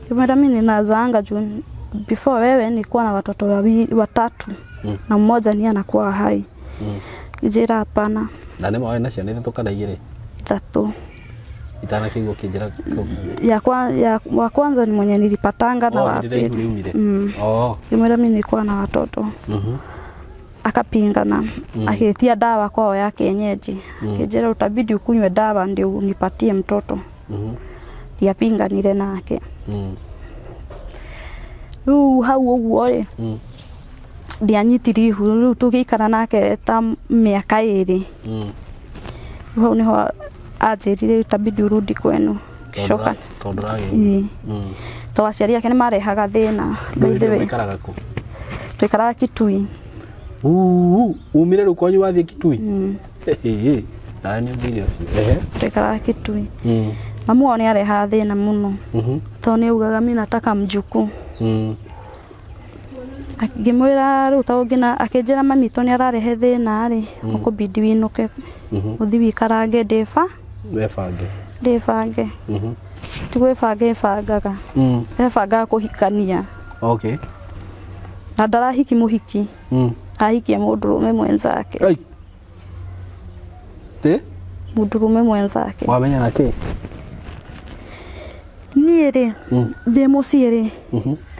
kimera mimi nazanga juu before wewe nilikuwa na watoto watatu na mmoja ni anakuwa hai njira hapana na nemo wewe na ciana ithatũ kana igĩrĩ ithatũ itana kigwo kinjira wa kwanza ni mwenye nilipatanga na wa pili kimera mimi nilikuwa na watoto akapingana akitia dawa kwao ya kienyeji kijera utabidi ukunywe dawa ndio unipatie mtoto yapinganire nake hau uguo ndianyitiri hu tugikara nake ta miaka iri hau niho ajirire utabidi urudi kwenu kishoka to aciari yake ni marehaga thina twikaraga Kitui umire rukwanyu wathie Kitui nani video twikaraga Kitui mamu oni arehaga thina muno to ni ugaga mimi nataka mjuku akimwira ruta ungina akinjira mami to ni ararehe thina ri ukubidi winuke uthi wikarange ndefange tugwefange fangaga efanga kuhikania okay na ndarahiki muhiki ahikia mundurume mwenzake mundurume mwenzake wamenya nake niere de musiere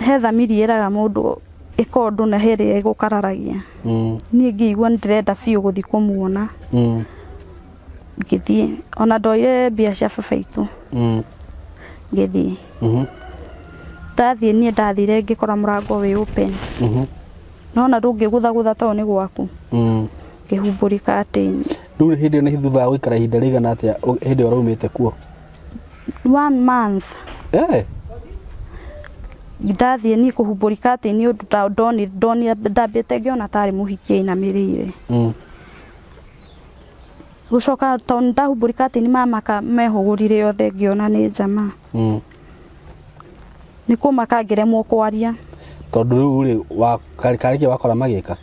he thamiri iraga mundu ikondu na here gukararagia ni ngigwa ndirenda fiu guthi kumuona ngithie ona ndoire mbia cia baba itu ngithie ndathie ni ndathire ngikora murango wi open nona ndungigutha to ni gwaku kihumburi curtain riu hindi ni thutha wa guikara ihinda rigana atia hindi uraumite kuo 1 month ndathie ni kuhumburi curtain ni ndoni ndambite ngiona tari muhikie ina mirire gucoka to ndahumburi curtain mamaka mehugurire yothe ngiona ni njama ni kumaka ngiremwo kwaria tondu riu ri wa kariki wakora magika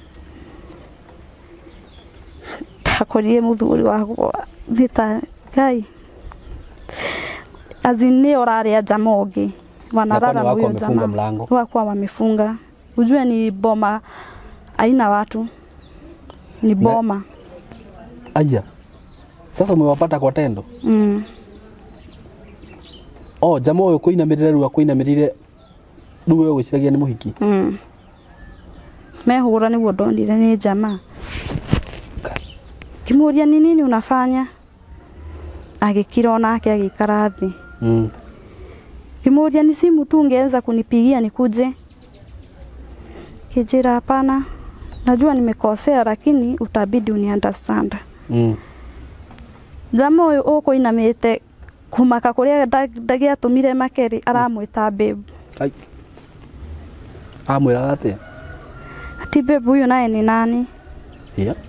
takorire muthuri wakwa thita Ngai azini oraria jamogi wanarara huyo jamaa wakwa wamefunga ujue ni boma aina watu ni boma aya sasa umewapata kwa tendo jamaa uyo kuinamirire ruwa kuinamirire duwe gwiciragia ni muhiki mehura niguo ndonire ni jamaa kimuria ni nini unafanya agikira nake agikara thi kimuria ni simu tu ungeanza kunipigia nikuje kijira hapana najua nimekosea lakini utabidi uniunderstand jamaa uyu uko inamite kumaka kuria ndagia tumire makeri aramwita babe amwira atia ati babe huyu naye ni nani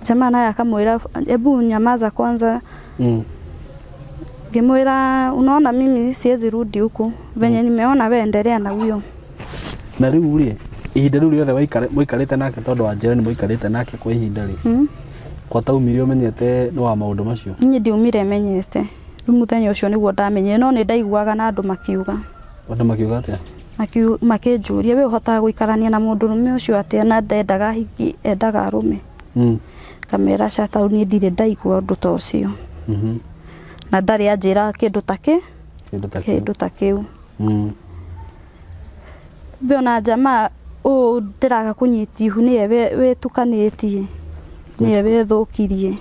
jamaa naye akamwira hebu nyamaza kwanza Ngimwira unaona mimi siwezi rudi huko venye nimeona wewe endelea na huyo na riu uri ihinda riu riothe muikarite nake tondu wa njira ni muikarite nake kwa ihinda ri kwa taumire umenyete no wa maundu macio ni ndiumire menyete riu muthenya ucio niguo ndamenye no ni ndaiguaga na andu makiuga atia makinjuria we uhota guikarania na mundu rume ucio atia na ndendaga hiki endaga rume kamera shata ni ndire ndaigua undu ta ucio na ndari anjira kindu ta kiu biona jamaa o ndiraga kunyiti hu ni we tukanitie ni we thukirie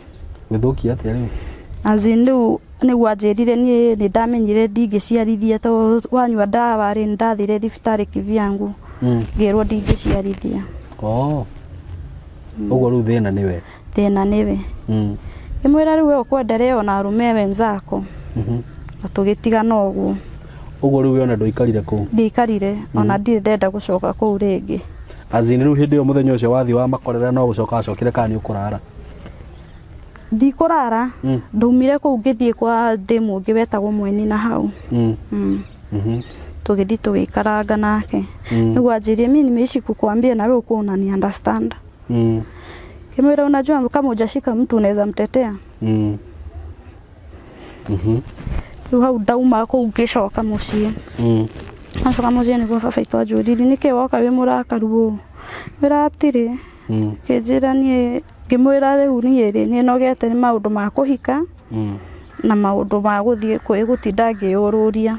withukia atia riu azindu ni wanjirire ni ndamenyire ndingiciarithia to wanyua ndawa ri ndathire thibitari kivyangu ngirwo ndingiciarithia uguo riu thina niwe imwira riu ukwenderea na arume wenzako na tugitigana uguo riu ona nduikarire kuu ndikarire ona ndire ndenda gucoka kuu ringi azini riu hindi yo muthenya ucio wathi wa makorera no gucoka acokire kana ukurara ndikurara ndaumire kuu ngithie kwa demo ngwetagwo mweni na hau tugithi tugikaranga nake niguo anjirie mimi nimeishi kukuambia na wewe uko unani understand kimwira unajua kama hujashika mtu unaweza mtetea hau ndauma kuu ngicoka mucii acoka mucii niguo baba itu anjurire niki woka wi murakaru wira atiri kinjira nie ngimwira riu ni nogete ni maundu ma kuhika na maundu ma guthie gutinda ngiururia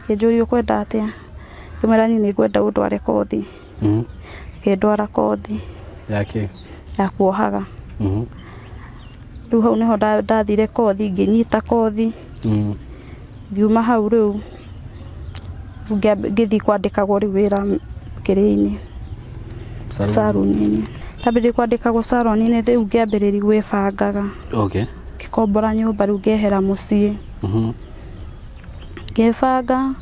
kinjuria ukwenda atia ngimwira ni ngwenda undware kothi kindwara kothi yake ya kuohaga riu hau niho ndathire kothi nginyita kothi ngiuma hau riu ngithi kwandikagwo riu wira kiri-ini saruni ndambire kwandikagwo saruni riu ngiambiriria gwibangaga ngikombora nyumba riu ngehera mucii ngibanga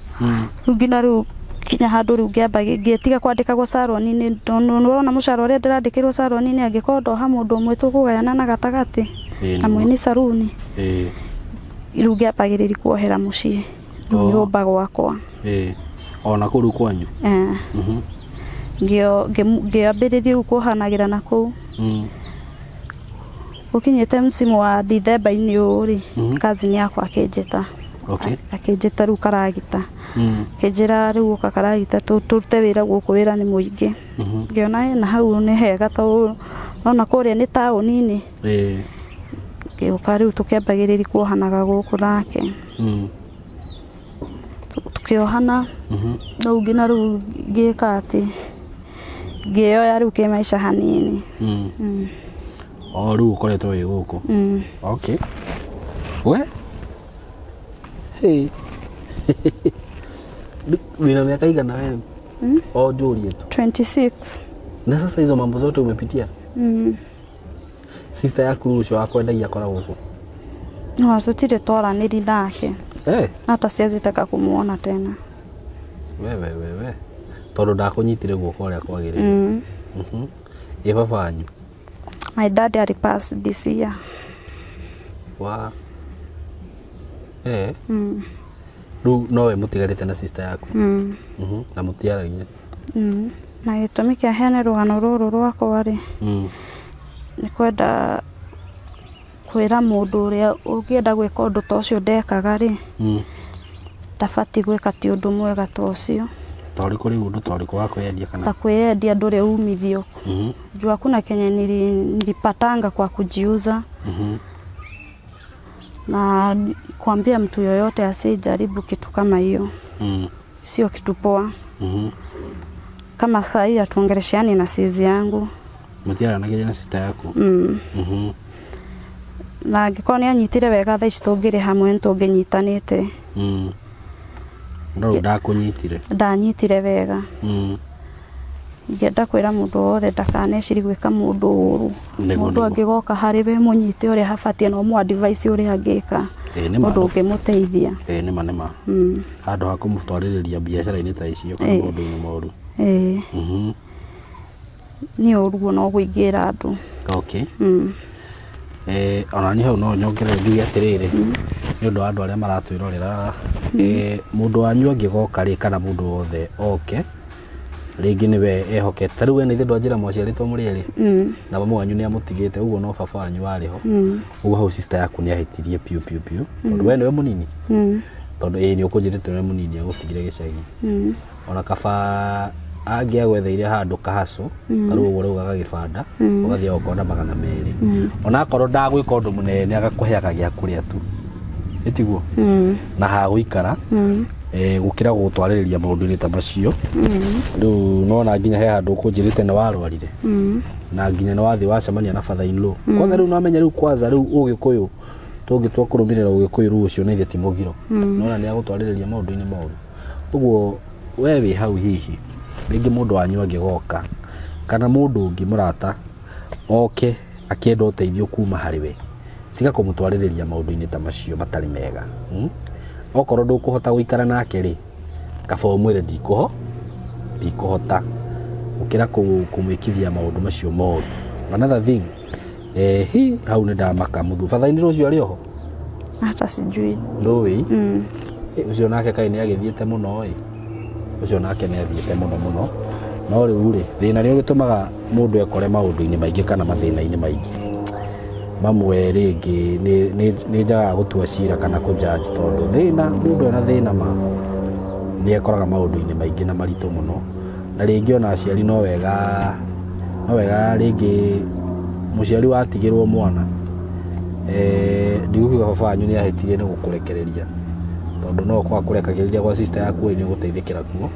riu nginya riu kinya handu riu ngetiga kwandikagwo saroni nurona mucara uria ndirandikirwo saroni angikorwo ha mundu umwe tukugayana na gatagati amwe ni saruni riu ngiambagiriria kuohera mucii nyumba gwakwa ona kuru kwanyu ngiambiriria kuohanagira na kuu ukinyite msimu wa Dithemba-ini uri kazi yakwa akinjita akinjita riu karagita kinjira riu kakaragita turute wira guku wira ni muingi ngiona na hau ni hega to nona kuria ni tauni-ini riu tukiambagiriria kuohanaga guku nake tukiohana riu ngina riu ngika ati ngioya riu kimaisha hanini riu ukoretwo wi guku we wina miaka igana wewe njurie tu 26 Na sasa hizo mambo zote umepitia? Sister yaku ucio akwendagia akora guku? No, tutire twaraniri nake. Hata siazitaka kumuona tena. Wewe. Tondu ndakunyitire guoko uria kwagirire. Baba wanyu? My dad had passed this year. Wa. Ru nowe mutigarite na sister yaku? Na mutiaragia? Na gitumi kia hene rugano ruru rwakwa ri ni kwenda kwira mundu uria ungienda gwika undu ta ucio ndekaga ri ndabati gwika ti undu mwega ta ucio. Tori kuri undu tori kwa kwendia kana? Ta kwendia ndure umithio. Juu hakuna kenye nilipatanga kwa kujiuza. Na kuambia mtu yoyote asijaribu kitu kama hiyo. Sio kitu poa. Kama saa hii atuongeleshani na sizi yangu. Mutiara nageje na sister yako? Na angĩkorwo nĩ anyitire wega thaa ici tũngĩrĩ hamwe nĩtũngĩnyitanĩte. No ndakunyitire? Ndanyitire wega. Ngĩenda kwĩra mũndũ wothe ndakaneciri gwĩka mũndũ ũru. Mũndũ angĩgoka harĩ we mũnyite ũrĩa habatie no mũ advice ũrĩa angĩka. Mũndũ ũngĩmũteithia. Nĩma. Handũ ha kũmũtwarĩrĩria biacara-inĩ ta icio kana maũndũ-inĩ moru. Nĩ ũruo no kũingĩra andũ. Okay. Ona ni hau no nyongerere njuge atiriri ni undu wa andu aria maratwirorera mundu wanyu angigoka ri kana mundu wothe oke ringi niwe ehokete tariu we ni thindu anjira mwaciaritwo muri eri na mama wanyu ni amutigite uguo no baba wanyu wariho uguo hau sister yaku ni ahitirie piu tondu we niwe munini tondu ni ukunjirite we munini agutigire gicagi ona kaba angia gwetheire handu kahaso tariu uguo raugaga gibanda ugathia ukona 200 ona akorwo ndagwika undu munene agakuheaga gia kuria tu etiguo na ha guikara gukira gutwaririria maundu-ini ta macio riu nona nginya he handu ukunjirite ni warwarire na nginya ni wathi wacemania na father in law kwanza riu namenya riu kwanza riu ugikuyu tungitwa kurumirira ugikuyu riu ucio ni theti mugiro nona ni agutwaririria maundu-ini moru uguo we wi hau hihi ringi mundu wanyu angigoka kana mundu ungi murata oke akienda uteithio kuma hari we tiga kumutwaririria maundu-ini ta macio matari mega okorwo ndukuhota guikara nake ri kaba umwire ndikuhota ukira kumwikithia maundu macio moru. Another thing hau ni ndamaka muthu father in ucio ari oho hata sijui ndui ucio nake kai ni agithiete muno ucio nake ni athiete muno no riu ri thina ri ugitumaga mundu ekore maundu-ini maingi kana mathina-ini maingi mamwe ringi ni njaga gutua cira kana kujudge tondu thina mundu ena thina ma ni ekoraga maundu-ini maingi na marito muno na ringi ona aciari no wega ringi muciari watigirwo mwana ndigukiuga baba wanyu ni ahetirie ni gukurekereria tondu no kwa kurekagiriria kwa sister yaku ni guteithikira kuo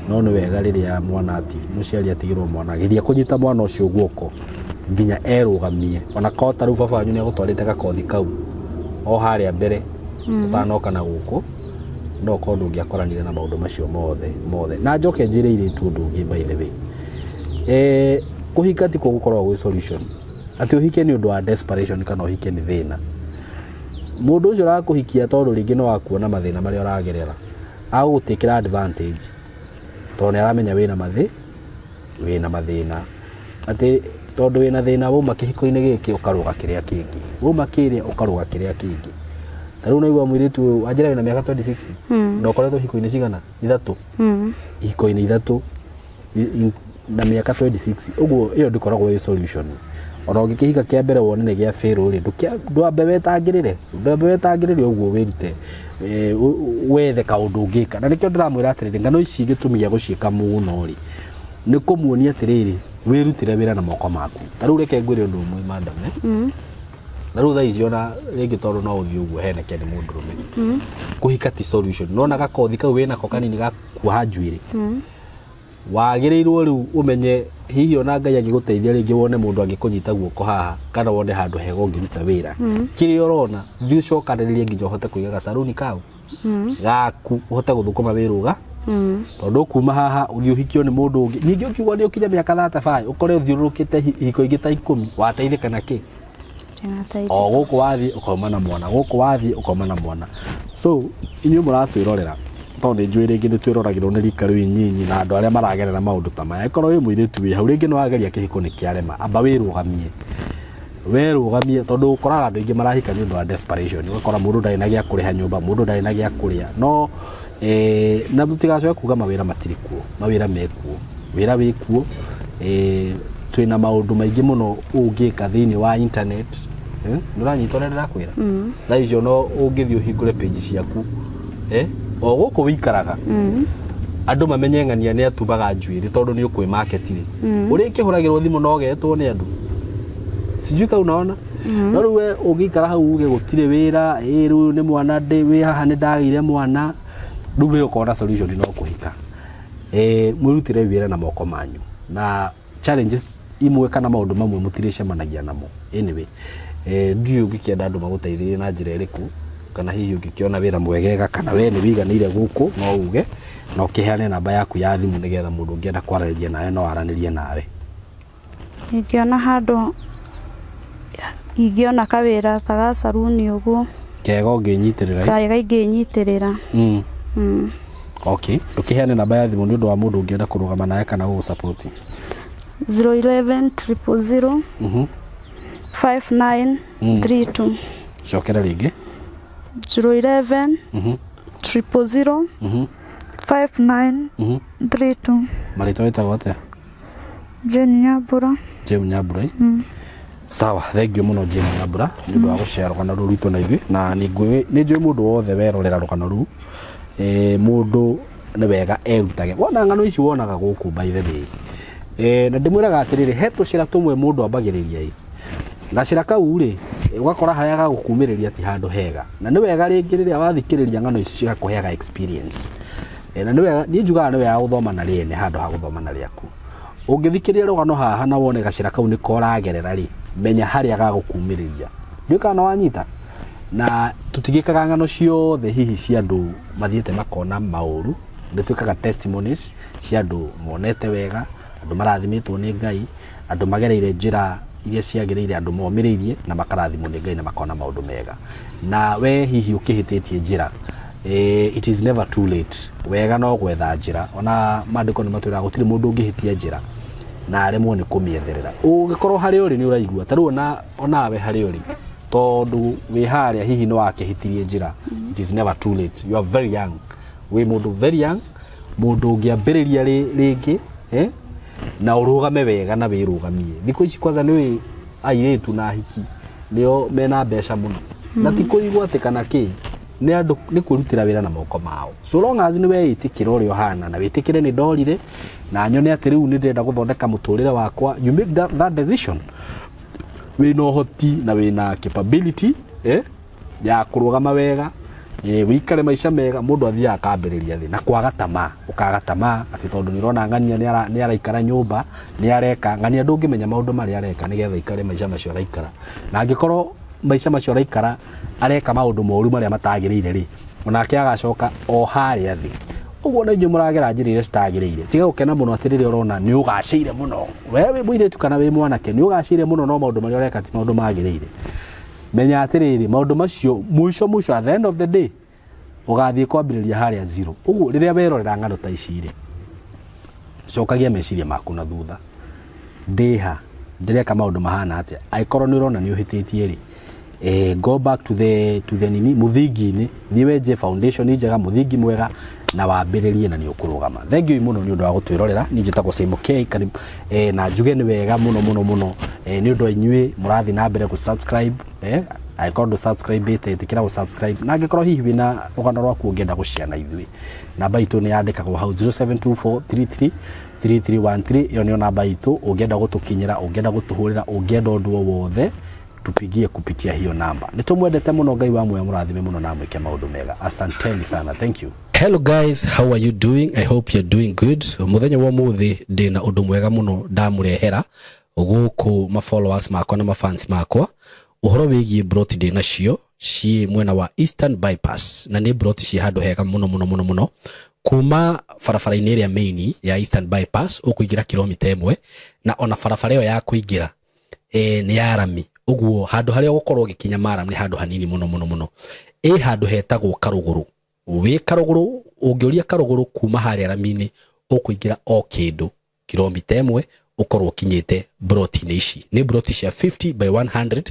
no ni wega riria mwana muciari atigirwo mwana geria kunyita mwana ucio guoko nginya erugamie ona kota riu baba wanyu ni agutwarite gakothi kau o haria mbere utanoka na guku no kondu ungiakoranire na maundu macio mothe na njoke njire iritu undu ungi by the way kuhika ti gukorwo gwi solution ati uhike ni undu wa desperation kana uhike ni thina mundu ucio arakuhikia tondu ringi no akuona mathina maria uragerera agutikira advantage tondu ni aramenya wina mathina ati tondu wina thina wuma kihiko-ini giki ukaruga kiria kingi wuma kiria ukaruga kiria kingi tariu naigua mwiritu anjira wina miaka 26 ndokoretwo hiko-ini cigana 3 hiko-ini 3 na miaka 26 uguo iyo ndikoragwo wi solution ona ungikihika kia mbere wone ni gia fail ri ndwambe wetangirire uguo wirute wethe kaundu ungika na nikio ndiramwira atiriri ngano ici gitumia guciika muno ri ni kumuonia atiriri wirutire wira na moko maku tariu reke ngwire undu umwe madam na riu thaa ici ona ringi tondu no uthii uguo heneke ni mundu rume kuhika ti solution nona gakothi kau wina ko kanini gakuha njuiri wagirirwo riu umenye hihi ona Ngai agiguteithia ringi wone mundu angikunyita guoko haha kana wone handu hega ungiruta wira kiri urona thi ucokaniririe nginya uhote kuiga saloni kau gaku uhote guthukuma wiruga tondu kuma haha uthi uhikio ni mundu ungi ningi ukiuga ni ukinya miaka 35 ukore uthiurukite hiko ingi ta 10 wateithika na ki o guku wathi ukoma na mwana guku wathi ukoma na mwana so inyu muratwirorera tondu njui ringi ni twiroragirwo ni rika riu nyinyi na andu aria maragerera maundu ta maya ikorwo wi muiritu wi hau ringi no wageria kihiko ni kiarema amba wirugamie werugamie tondu ukoraga andu ingi marahika ni undu wa desperation ukora mundu ndari na gia kuriha nyumba mundu ndari na gia kuria no na tutigacoke kuga mawira matirikuo mawira mekuo wira wikuo twina maundu maingi muno ungika thiini wa internet nuranyitore ndirakwira na icio no ungithi uhingure page ciaku o guku wikaraga andu mamenye ng'ania ni atubaga njuiri tondu ni ukwi market ri uri kihuragirwo thimu no getwo ni andu sijui ka unaona no ruwe ugikara hau uge gutire wira riu ni mwana ndi wi haha ni ndagire mwana ruwe ukona solution no kuhika mwirutire wira na moko manyu na challenges imwe kana maundu mamwe mutire cemanagia namo anyway ndiyo ugikienda andu maguteithirie na njira iriku kana hihi ugikiona wira mwegega kana we ni wiganire guku no uge no kiheane namba yaku ya thimu nigetha mundu ungienda kwarariria nawe no aranirie nawe ingiona handu ingiona kawira ta ga saruni uguo kega unginyitirira kega inginyitirira okay ukiheane namba ya thimu ni undu wa mundu ungienda kurugama nawe kana gugu support 011 000 5932 Shokera ringi 011 000 5932 Marito wetagwo atia Jane Nyambura sawa thank you muno Jane Nyambura ni undu wa gushare rugano ruru rwitu na ithui na ni njui mundu wothe werorera rugano ruru mundu ni wega erutage wona ngano ici wonaga guku by the way na ndimwiraga atiriri he tucira tumwe mundu ambagiriria gacira kau ri ugakora haria gagukumiriria ti handu hega na ni wega ringi riria wathikiriria ngano ici cigakuheaga experience na ni wega ni njugaga ni wega guthoma na riene handu ha guthoma na riaku ungithikiriria rugano haha na wone gacira kau ni koragerera ri menya haria gagukumiriria ndikana wanyita na tutigikaga ngano ciothe hihi cia andu mathiete makona mauru ndituikaga testimonies cia andu monete wega andu marathimitwo ni Ngai andu magereire njira iria ciagiriire andu momiririe na makarathimwo ni Ngai na makona maundu mega na we hihi ukihititie njira it is never too late wega no gwetha njira ona mandiko ni matwira gutiri mundu ungihitia njira na aremwo ni kumietherera ugikorwo hari uri ni uraigua taru onawe hari uri tondu wi haria hihi no wakihitirie njira it is never too late you are very young we mundu very young mundu ungiambiriria ringi na urugame wega na wirugamie thiko ici kwanza ni airetu na hiki nio mena mbeca muno na ti kuigwa ati kana ki ni andu ni kurutira wira na moko mao so long as ni we itikira uri ohana na witikire ni ndorire na nyone ati riu ni ndenda guthondeka muturire wakwa you make that decision we no hoti na we na capability ya kurugama wega wikare maisha mega mundu athia akambiriria thi na kwaga tamaa ukaga tamaa ati tondu ni rona ngania ni araikara nyumba ni areka ngania ndungimenya maundu mari areka nigetha ikare maisha macio araikara na angikorwo maisha macio araikara areka maundu moru mari matagiriire ri onake agacoka o haria thi uguo na inyu muragera njirire citagiriire tiga gukena muno atirire urona ni ugacire muno wewe muiretu kana we mwanake ni ugacire muno no maundu mari areka ti maundu magiriire menya atiriri maundu macio muico at the end of the day ugathie kwambiriria haria zero uguo riria werorera ngano ta iciri cokagia meciria maku na thutha ndiha ndireka maundu mahana atia aikorwo ni urona ni uhititie ri go back to the nini muthingi-ini niwenje foundation njega muthingi mwega na wambiririe na ni ukurugama thank you muno ni undu wa gutwirorera ni njitagwo Simokei na njuge ni wega muno ni undu inyui murathi na mbere ku subscribe aikorwo subscribe tikira ku subscribe na ngikorwo hihi wina rugano rwaku ungienda guciana ithui namba itu ni yandikagwo hau 0724333313 iyo ni namba itu ungienda gutukinyira ungienda gutuhurira ungienda undu wothe tupigie kupitia hiyo namba nitumwendete muno Ngai wa muoyo murathime muno na mwike maundu mega asanteni sana thank you. Hello guys, how are you doing? I hope you're doing good. Muthenya wa muthi ndina undu mwega muno ndamurehera guku ma followers makwa na ma fans makwa uhoro wigie Broti Ndinacio ci mwena wa Eastern Bypass na ni broti ci handu hega muno kuma barabara-inĩ ĩrĩa main ya Eastern Bypass ukuingira kilomita 1 na ona barabara ĩyo ya kuingira ni ya rami uguo handu haria gukorwo gikinya maram ni handu hanini muno handu hetagwo Karuguru wi Karuguru ungiuria Karuguru kuma haria rami-inĩ ukuingira o kindu kilomita 1 ukorwo kinyite broti-inĩ ici ni broti cia 50 by 100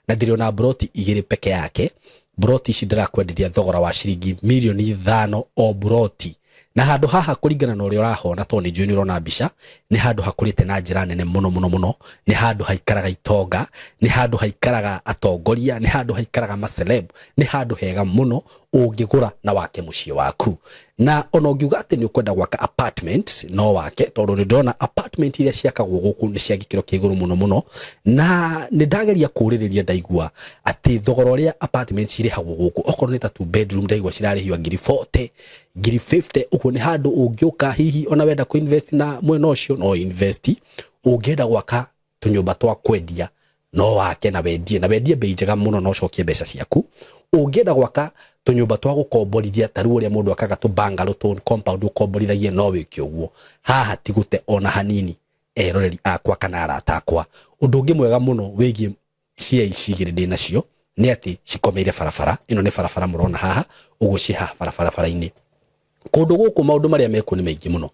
na ndiriona broti igiri peke yake broti ici ndirakwenderia thogora wa ciringi milioni 5 o broti na handu haha kuringana na uria urahona to ni njui ni urona mbica ni handu hakurite na njira nene muno ni handu haikaraga itonga ni handu haikaraga atongoria ni handu haikaraga maceleb ni handu hega muno ungigura na wake muciĩ waku na ona ungiuga ati ni ukwenda gwaka apartment no wake tondu ni ndona apartment iria ciakagwo guku ni cia gikiro kia iguru muno na ni ndageria kuririria ndaigua ati thogora uria apartments irihagwo guku okorwo ni ta 2 bedroom ndaigua cirarihio ngiri 40 ngiri 50 uko ni handu ungiuka hihi ona wenda ku invest na mwena ucio no invest ungienda gwaka tunyumba twa kwendia no wake na wendie bei njega muno no cokie mbeca ciaku ungienda gwaka tunyumba twa gukomborithia taru uria mundu akaga tu bungalow tu compound ukomborithagie no wiki uguo haha tigute ona hanini eroreri akwa kana arata akwa undu ungi mwega muno wigie cia icigiri ndi nacio ni ati cikomeire barabara ino ni barabara murona haha uguo ci haha barabara-ini kundu guku maundu maria meku ni maingi muno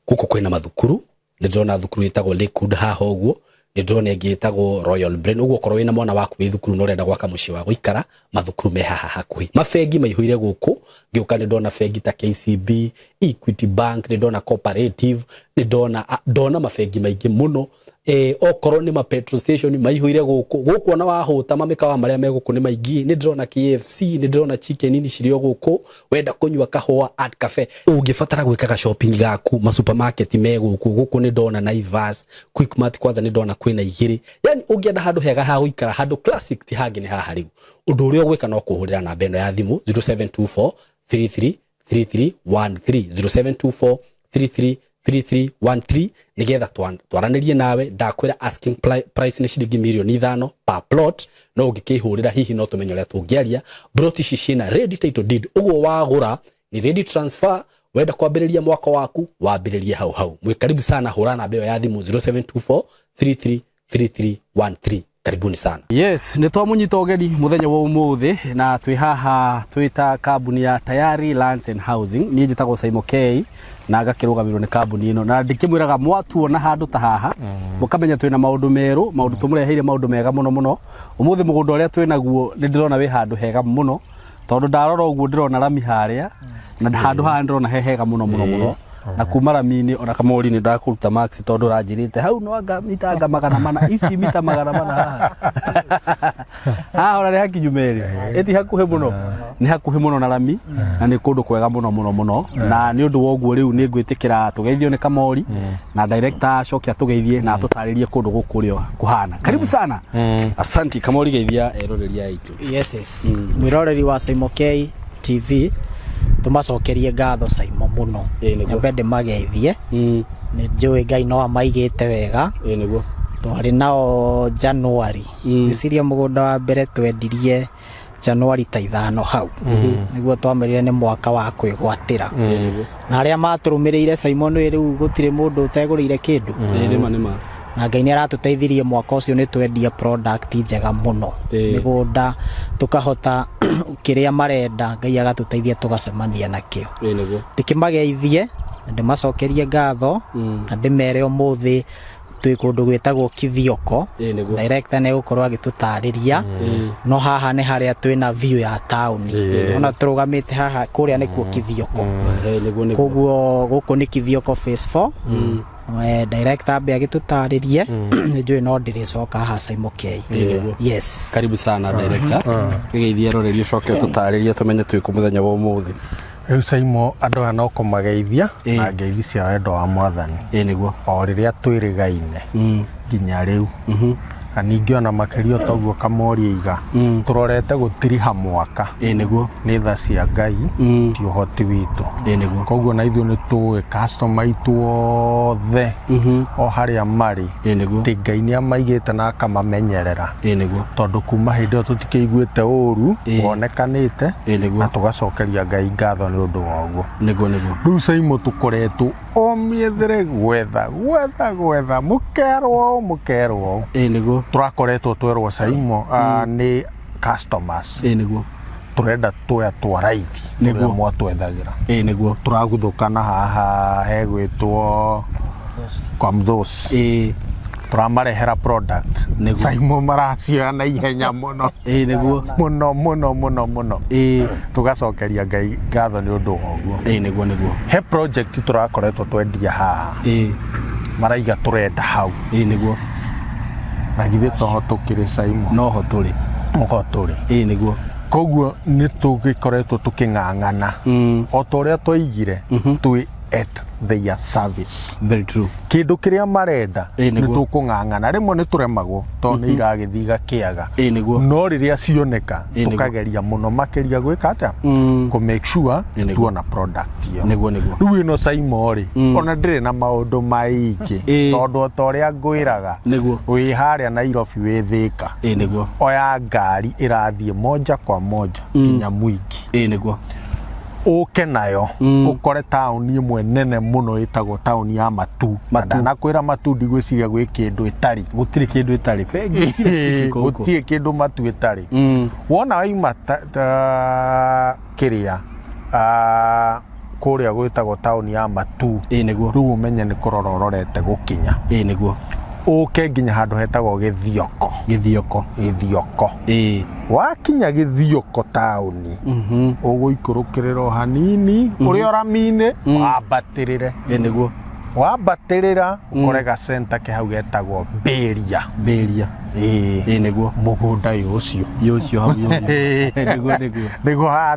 guku kwina mathukuru ni ndona thukuru itagwo Lakewood haha uguo ni ndona ngitagwo Royal Brain uguo korwo wina mwana waku wi thukuru no renda gwaka muciĩ wa guikara mathukuru me haha hakuhi mafengi maihuire guku ngiuka ni ndona fengi ta KCB Equity Bank ni ndona Cooperative ni ndona mafengi maingi muno okorwo ni ma petrol station maihuire guku ona wahuta mamikawa maria me guku ni maingi ni ndona KFC ni ndona chicken ini cirio guku wenda kunywa kahua at cafe ungifatara gwikaga shopping gaku ma supermarket me guku ni ndona Naivas Quickmart kwanza ni ndona kwina igiri yani ungienda handu hega ha guikara handu classic ti hangi ni haha riu undu uria gwika no kuhurira namba eno ya thimu 0724 333313 0724 3313 nigetha twaranirie nawe ndakwira asking price ni ciringi milioni 5 per plot no ungikihurira hihi no tumenyo ria tungiaria broti ici ciina ready title deed uguo wagura ni ready transfer wenda kwambiriria mwako waku wambiririe hau mwikaribu sana hura namba ya thimu 0724 333313 karibuni sana. Yes, ni twamunyita ugeni muthenya wa umuthi na twi haha twita kambuni ya Tayari Lands and Housing ni njitagwo Simon K na gakirugamirwo ni kambuni ino na ndikimwiraga mwatuona handu ta haha mukamenya twina maundu meru maundu tumureheire maundu mega muno umuthi mugunda uria twinaguo ni ndirona wi handu hega muno tondu ndarora uguo ndirona rami haria na handu haha ndirona hega muno na kuma rami-ini ona kamori ni ndakuruta max tondu ranjirite hau no anga mitanga magana mana ici mita magana mana haha ona ni hakinyumeri eti hakuhe muno na rami na ni kundu kwega muno na ni undu woguo riu ni ngwitikira tugeithio ni kamori na director acokia tugeithie na tutaririe kundu gukurio kuhana karibu sana asante kamori geithia eroreri aitu yes mwiroreri wa Simon K TV tumacokerie ngatho Simon muno nyambende mageithie ni njui Ngai no amaigite wega niguo twari nao January gwiciria mugunda wa mbere twendirie January ta 5 hau niguo twamerire ni mwaka wa kwigwatira na aria maturumirire Simon riu gutire mundu utegurire kindu nima na Ngai ni aratuteithirie mwaka ucio ni twendia product njega muno migunda tukahota kiria marenda Ngai agatuteithia tugacemania nakio ndikimageithie ndimacokerie ngatho na ndimere umuthi twi kundu gwitagwo Kithioko director ne gukorwo agitutariria no haha ni haria twina view ya town ona turugamite haha kuria nikuo Kithioko koguo guku ni Kithioko phase 4 director ambe agitutaririe njui no ndiricoka haha Simon K yes karibu sana director geithia roreri ucoke tutaririe tumenye twi ku muthenya wa umuthi riu Simon andu ano kumageithia na ngeithi cia wendo wa mwathani niguo o riria twirigaine nginya riu na ningĩ ona makĩria toguo kamoria iga turorete gũtiriha mwaka niguo nĩ tha cia Ngai ti ũhoti witũ niguo koguo na ithuĩ nĩ tũĩ customer itũ othe o harĩa marĩ niguo ti Ngai nĩ amaigĩte na akamamenyerera niguo tondũ kuma hĩndĩ ĩyo tũtikĩiguĩte ũru wonekanĩte na tũgacokeria Ngai ngatho nĩ ũndũ wa ũguo niguo rĩu Saimo tũkoretwo o mĩethere gwetha mũkerwo niguo tũrakoretwo twerwo Saimo nĩ customers niguo turenda twoya twa raithi nĩguo mwatwethagĩra niguo tũraguthũkana haha hegwĩtwo kwa Mthos turamarehera product Saimo maracioya na ihenya mũno niguo mũno tugacokeria Ngai ngatho nĩ ũndũ wa ũguo niguo he project turakoretwo twendia haha maraiga turenda hau niguo na githĩ toho tũkĩrĩ Saimo noho tũrĩ niguo koguo nĩ tũgĩkoretwo tũkĩng'ang'ana o ta ũrĩa twaigire twĩ at their service very true kĩndũ kĩrĩa marenda nĩ tũkũng'ang'ana rĩmwe nĩ tũremagwo tondũ nĩ iragĩthiĩ gakĩaga no rĩrĩa cioneka tũkageria mũno makĩria gwĩka atĩa kũ make sure tuona product ĩyo rĩu ĩno Saimo rĩ ona ndĩrĩ na maũndũ maingĩ tondũ o ta ũrĩa ngwĩraga wĩ harĩa Nairobi wĩ Thĩka oya ngari ĩrathiĩ moja kwa moja nginya Mwiki ũke nayo ũkore taũni ĩmwe nene mũno ĩtagwo taũni ya Matu ndanakwĩra Matu ndigwĩciria gwĩ kĩndũ ĩtarĩ gũtirĩ kĩndũ ĩtarĩ gũtirĩ kĩndũ Matu ĩtarĩ wona waima kĩrĩa kũrĩa gwĩtagwo taũni ya Matu rĩu ũmenye nĩ kũrora ũrorete gũkinya ũke nginya handũ hetagwo Gĩthioko wakinya Gĩthioko taũni ũgũikũrũkĩrĩra o hanini ũrĩa ũrami-inĩ wambatĩrĩra ũkore ga center ke hau getagwo Mbĩria niguo mũgũnda ũcio hau niguo haha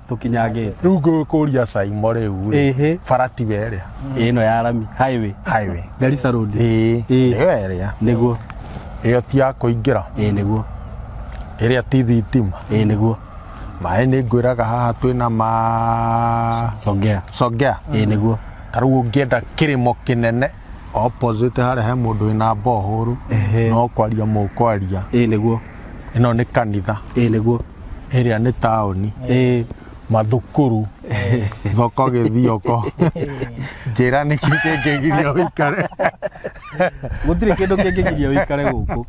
tũkinyangĩte rĩu ngũkũria Saimo rĩu bara ti werĩa ĩno ya Arami highway Garissa road ĩyo ĩrĩa niguo ĩyo ti ya kũingĩra niguo ĩrĩa ti thitima niguo maĩ nĩ ngwĩraga haha twĩna Songea niguo tarĩu ũngĩenda kĩrĩmo kĩnene opposite harĩa he mũndũ wĩna bohoro no kwaria mũkwaria niguo ĩno nĩ kanitha niguo ĩrĩa nĩ taũni mathukuru thoko Gĩthioko njĩra nĩ kĩngĩgiria ũikare gũtirĩ kĩndũ kĩngĩgiria ũikare gũkũ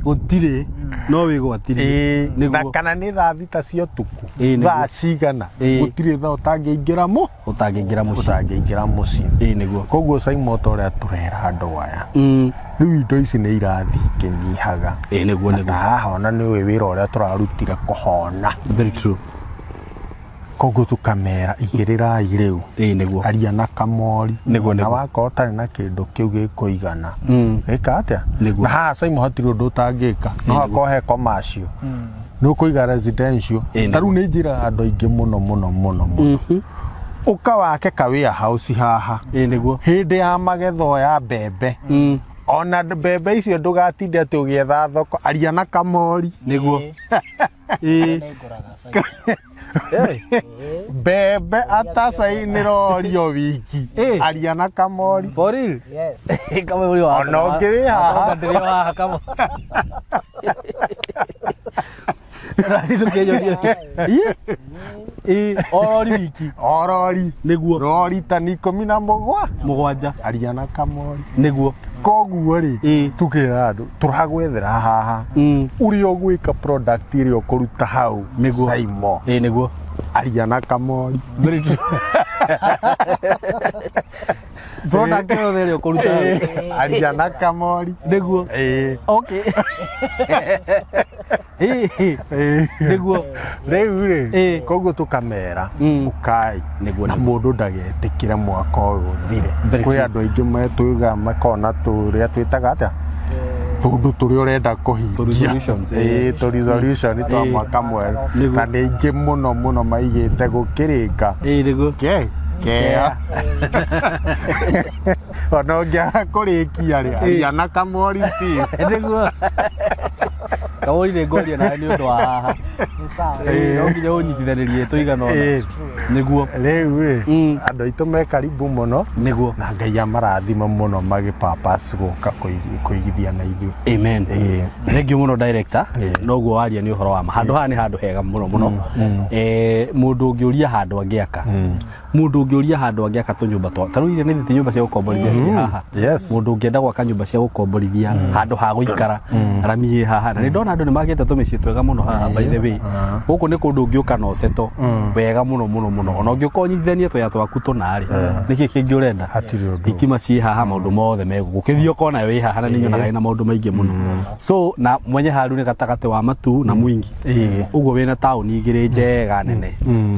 gũtirĩ no wĩgwatire na kana nĩ thaa thita cia ũtukũ thaa cigana gũtirĩ thaa ũtangĩingĩra mũciĩ niguo koguo Saimo ta ũrĩa tũrera andũ aya rĩu indo ici nĩ irathiĩ ikĩnyihaga niguo haha ona nĩ ũĩ wĩra ũrĩa tũrarutire kũhona very true koguo tukamera igĩrĩrai rĩu niguo aria na kamori na wakorwo ũtarĩ na kĩndũ kĩu gĩkũigana gĩka atĩa na haha Saimo hatirĩ ũndũ ũtangĩka no hakorwo he commercial nĩ ũkũiga residential ta rĩu nĩ njĩra andũ aingĩ mũno ũka wake ka warehouse haha hĩndĩ ya magetho ya mbembe ona mbembe icio ndũgatinde atĩ ũgĩetha thoko aria na kamori niguo mbembe atacainĩrorio wiki aria na kamori for real kamori wa ona ũngĩ haha orori niguo rori tani 17 aria na kamori niguo koguo rĩ tukĩra andũ tũragwethera haha ũrĩa ũgwĩka product ĩrĩa ũkũruta hau Saimo niguo aria na kamori product ĩrĩa ũkũruta aria na kamori niguo okay niguo rĩu rĩ koguo tũkamera ũkai na mũndũ ndagetĩkĩre mwaka ũyũ ũthire kwĩ andũ aingĩ metũiga makona tũrĩa twĩtaga atĩa tũndũ tũrĩa ũrenda kũhingia resolution twa mwaka mwerũ na nĩ aingĩ mũno maigĩte gũkĩrĩka kea ona ũngĩaga kũrĩkia rĩ aria na Kamori Steve nĩguo Kamori nĩ ngoria nawe nĩ ũndũ wa haha no nginya ũnyitithanĩrie tũigana ũna nĩguo rĩu rĩ andũ aitũ me karibu mũno nĩguo na Ngai amarathima mũno magĩ-purpose gũka kũigithia na ithuĩ. Amen. Thengiũ mũno director noguo waria nĩ ũhoro wa ma handũ haha nĩ handũ hega mũno mũno mũndũ ũngĩũria handũ angĩaka mũndũ ũngĩũria handũ angĩaka tũnyũmba twa tarĩu iria nĩ thĩte nyũmba cia gũkomborithia ciĩ haha mũndũ ũngĩenda gwaka nyũmba cia gũkomborithia handũ ha gũikara rami haha na nĩ ndona andũ nĩ magĩte tũmĩciĩ twega mũno haha by the way gũkũ nĩ kũndũ ũngĩũka na ũceto wega mũno mũno mũno ona ũngĩũka ũnyitithanie tũya twaku tũnarĩ nĩkĩ kĩngĩ ũrenda thitima ciĩ haha maũndũ mothe megũkũ ũkĩthiĩ ũkona wĩ haha na nĩ nyonaga na maũndũ maingĩ mũno so na mwenye haru nĩ gatagatĩ wa Matu na Mwingi ũguo wĩna taũni igĩrĩ njega nene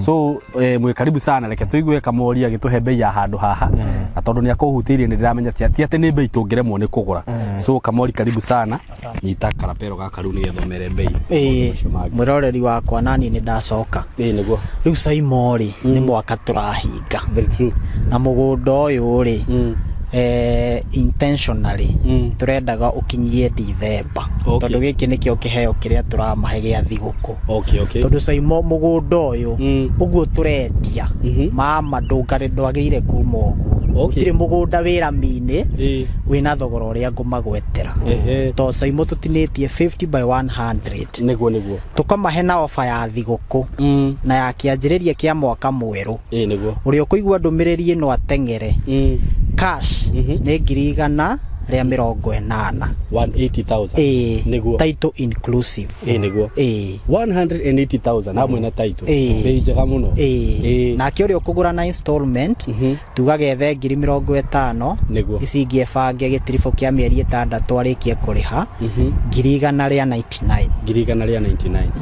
so mwĩ karibu sana reke tũigue Kamori agĩtũhe bei ya handũ haha na tondũ nĩ akũhutĩirie nĩ ndĩramenya ti atĩ nĩ bei tũngĩremwo nĩ kũgũra so Kamori karibu sana nyita karapero gaka rĩu nĩgetha ũmere bei mwĩroreri wakwa nani nĩ ndacoka nĩguo rĩu Saimori nĩ mwaka tũrahinga na mũgũnda ũyũ rĩ intentionally turendaga ukinyie December tondu giki nikio kiheo kiria turamahe gĩa thigũkũ tondu Saimo mũgũnda ũyũ ũguo turendia mama ndwagĩrĩire kuma ũguo gũtirĩ mũgũnda wĩ rami-inĩ wĩna thogora ũrĩa ngũmagwetera tondũ Saimo tũtinĩtie 50 by 100 nĩguo tukamahe na ofa ya thigũkũ na ya kĩanjĩrĩria kĩa mwaka mwerũ ũrĩa ũkũigua ndũmĩrĩri ĩno ateng'ere cash nĩ 180,000 180,000 nĩguo title inclusive nĩguo 180,000 hamwe na title bei njega mũno na kĩo ũrĩa ũkũgũra na installment tugagethe 50,000 ici ingĩbange gĩtiribũ kĩa mĩeri 6 arĩkie kũrĩha 199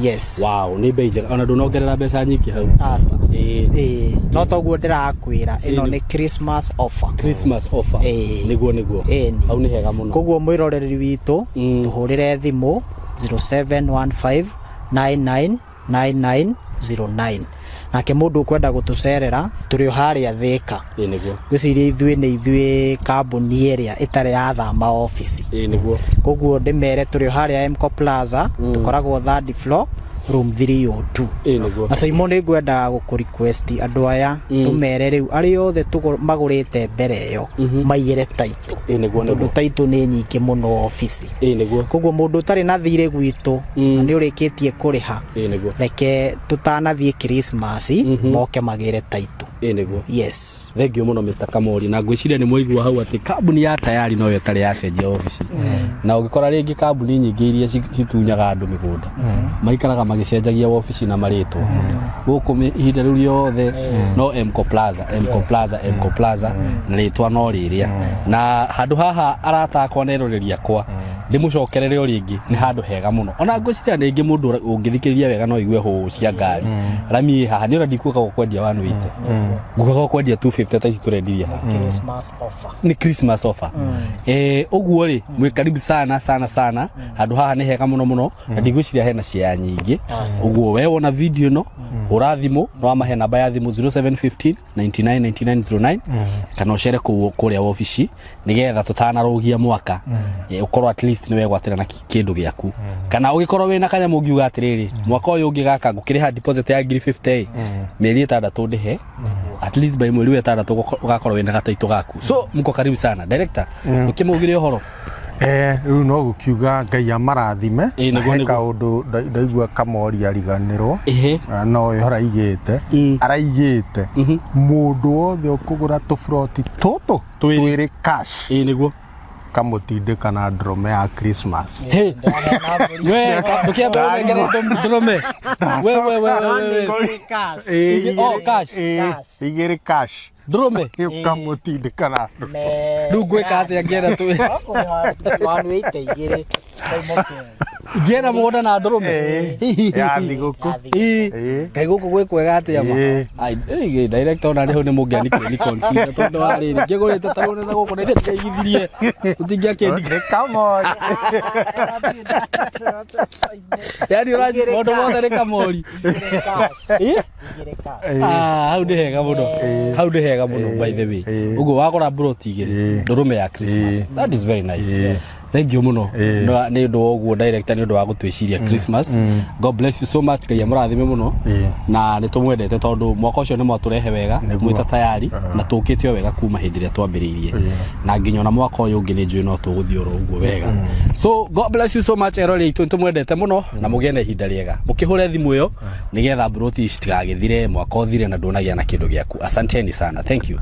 yes wow nĩ bei njega ona ndũnongerera mbeca nyingĩ hau asa no toguo ndĩrakwĩra ĩno nĩ Christmas offer nĩguo hau nĩ hega mũno koguo mwĩroreri witũ tuhũrĩre thimũ 0715999909 nake mũndũ ũkwenda gũtũcerera tũrĩ harĩa Thĩka gwĩciria ithuĩ kambuni ĩrĩa ĩtarĩ yathama office koguo ndĩmere tũrĩ harĩa Mco Plaza tũkoragwo 3rd floor room 302 na Saimo nĩ ngwenda gũkũrequest andũ aya tũmere rĩu arĩ othe magũrĩte mbere ĩyo maigĩre title tondũ title nĩ nyingĩ mũno office koguo mũndũ ũtarĩ na thirĩ gwitũ na nĩ ũrĩkĩtie kũrĩha reke tũtanathiĩ Christmas moke magĩre title yes thank you mũno Mr. Kamori na ngwĩciria nĩ mũigua hau atĩ kambuni ya tayari no yo ĩtarĩ yacenjia office na ũngĩkora rĩngĩ kambuni nyingĩ iria citunyaga andũ mĩgũnda maikaraga magĩcenjagia office na marĩtwa gũkũ ihinda rĩu rĩothe no Mco Plaza na rĩtwa no rĩrĩa na handũ haha aratakwa neroreria kwa ndĩmũcokerere o rĩngĩ nĩ handũ hega mũno ona ngwĩciria rĩngĩ mũndũ ũngĩthikĩrĩria wega no igue hũ cia ngari rami haha nĩ ũrenda kuoka gũkwendia 180 nguka kwendia 250 ta turendiria ni Christmas offer ũguo rĩ mwĩ karibu sana handũ haha nĩ hega mũno na ndigwĩciria hena cia nyingĩ ũguo we wona video no ũrathimũ no amahe namba ya thimũ 0715999909 kana ũcere kũrĩa ofici nĩgetha tũtanarũgia mwaka ũkorwo at least nĩ wegwatĩra na kĩndũ gĩaku kana ũgĩkorwo wĩna kanyamũ ũngiuga atĩrĩrĩ mwaka ũyũ ũngĩ gaka ngũkĩrĩha deposit ya 50 mĩeri 6 ndĩhe at least by mweri 6 ũgakorwo wĩna gataitũ gaku so mko karibu sana director ũkĩmũgire ũhoro rĩu no gũkiuga Ngai amarathime nĩ kaũndũ ndaigua Kamori ariganĩrwo no araigĩte mũndũ wothe ũkũgũra tũburoti tũtũ twĩrĩ cash nĩguo kamũtindĩka na ndrome ya Christmas we igĩrĩ cash ndrome kamũtindĩka na rĩu ngwĩka atĩa ngĩenda wanwĩte igĩrĩ Ngena mũgũnda na ndũrũme ya thigũkũ kaĩ gũkũ gwĩ kwega atĩa ma ai director ona rĩho nĩ mũngĩani ni consider tondũ wa rĩrĩ ngĩgũrĩte tarũne na gũkũ nĩ ndĩigithirie ũtingĩakĩndi come on yani ũranji mũndũ wothe nĩ kamori hau nĩ hega mũno hau nĩ hega mũno by the way ũguo wagũra broti igĩrĩ ndũrũme ya Christmas that is very nice thank you muno nĩ ũndũ woguo director nĩ ũndũ wa gũtwĩciria Christmas God bless you so much Ngai amũrathime muno na nĩ tũmwendete tondũ mwaka ũcio nĩ mwatũrehe wega mwĩta tayari na tũkĩte wega kuma hĩndĩ ĩrĩa twambĩrĩirie na nginya ona mwaka ũyũ ũngĩ nĩ njũĩ no tũgũthiĩ oro ũguo wega so God bless you so much erori itũ tũmwendete muno na mũgĩe na ihinda rĩega mũkĩhũre thimũ ĩyo nĩgetha broti citigagĩthire mwaka ũthire na ndũnagĩa na kĩndũ gĩaku asanteni sana thank you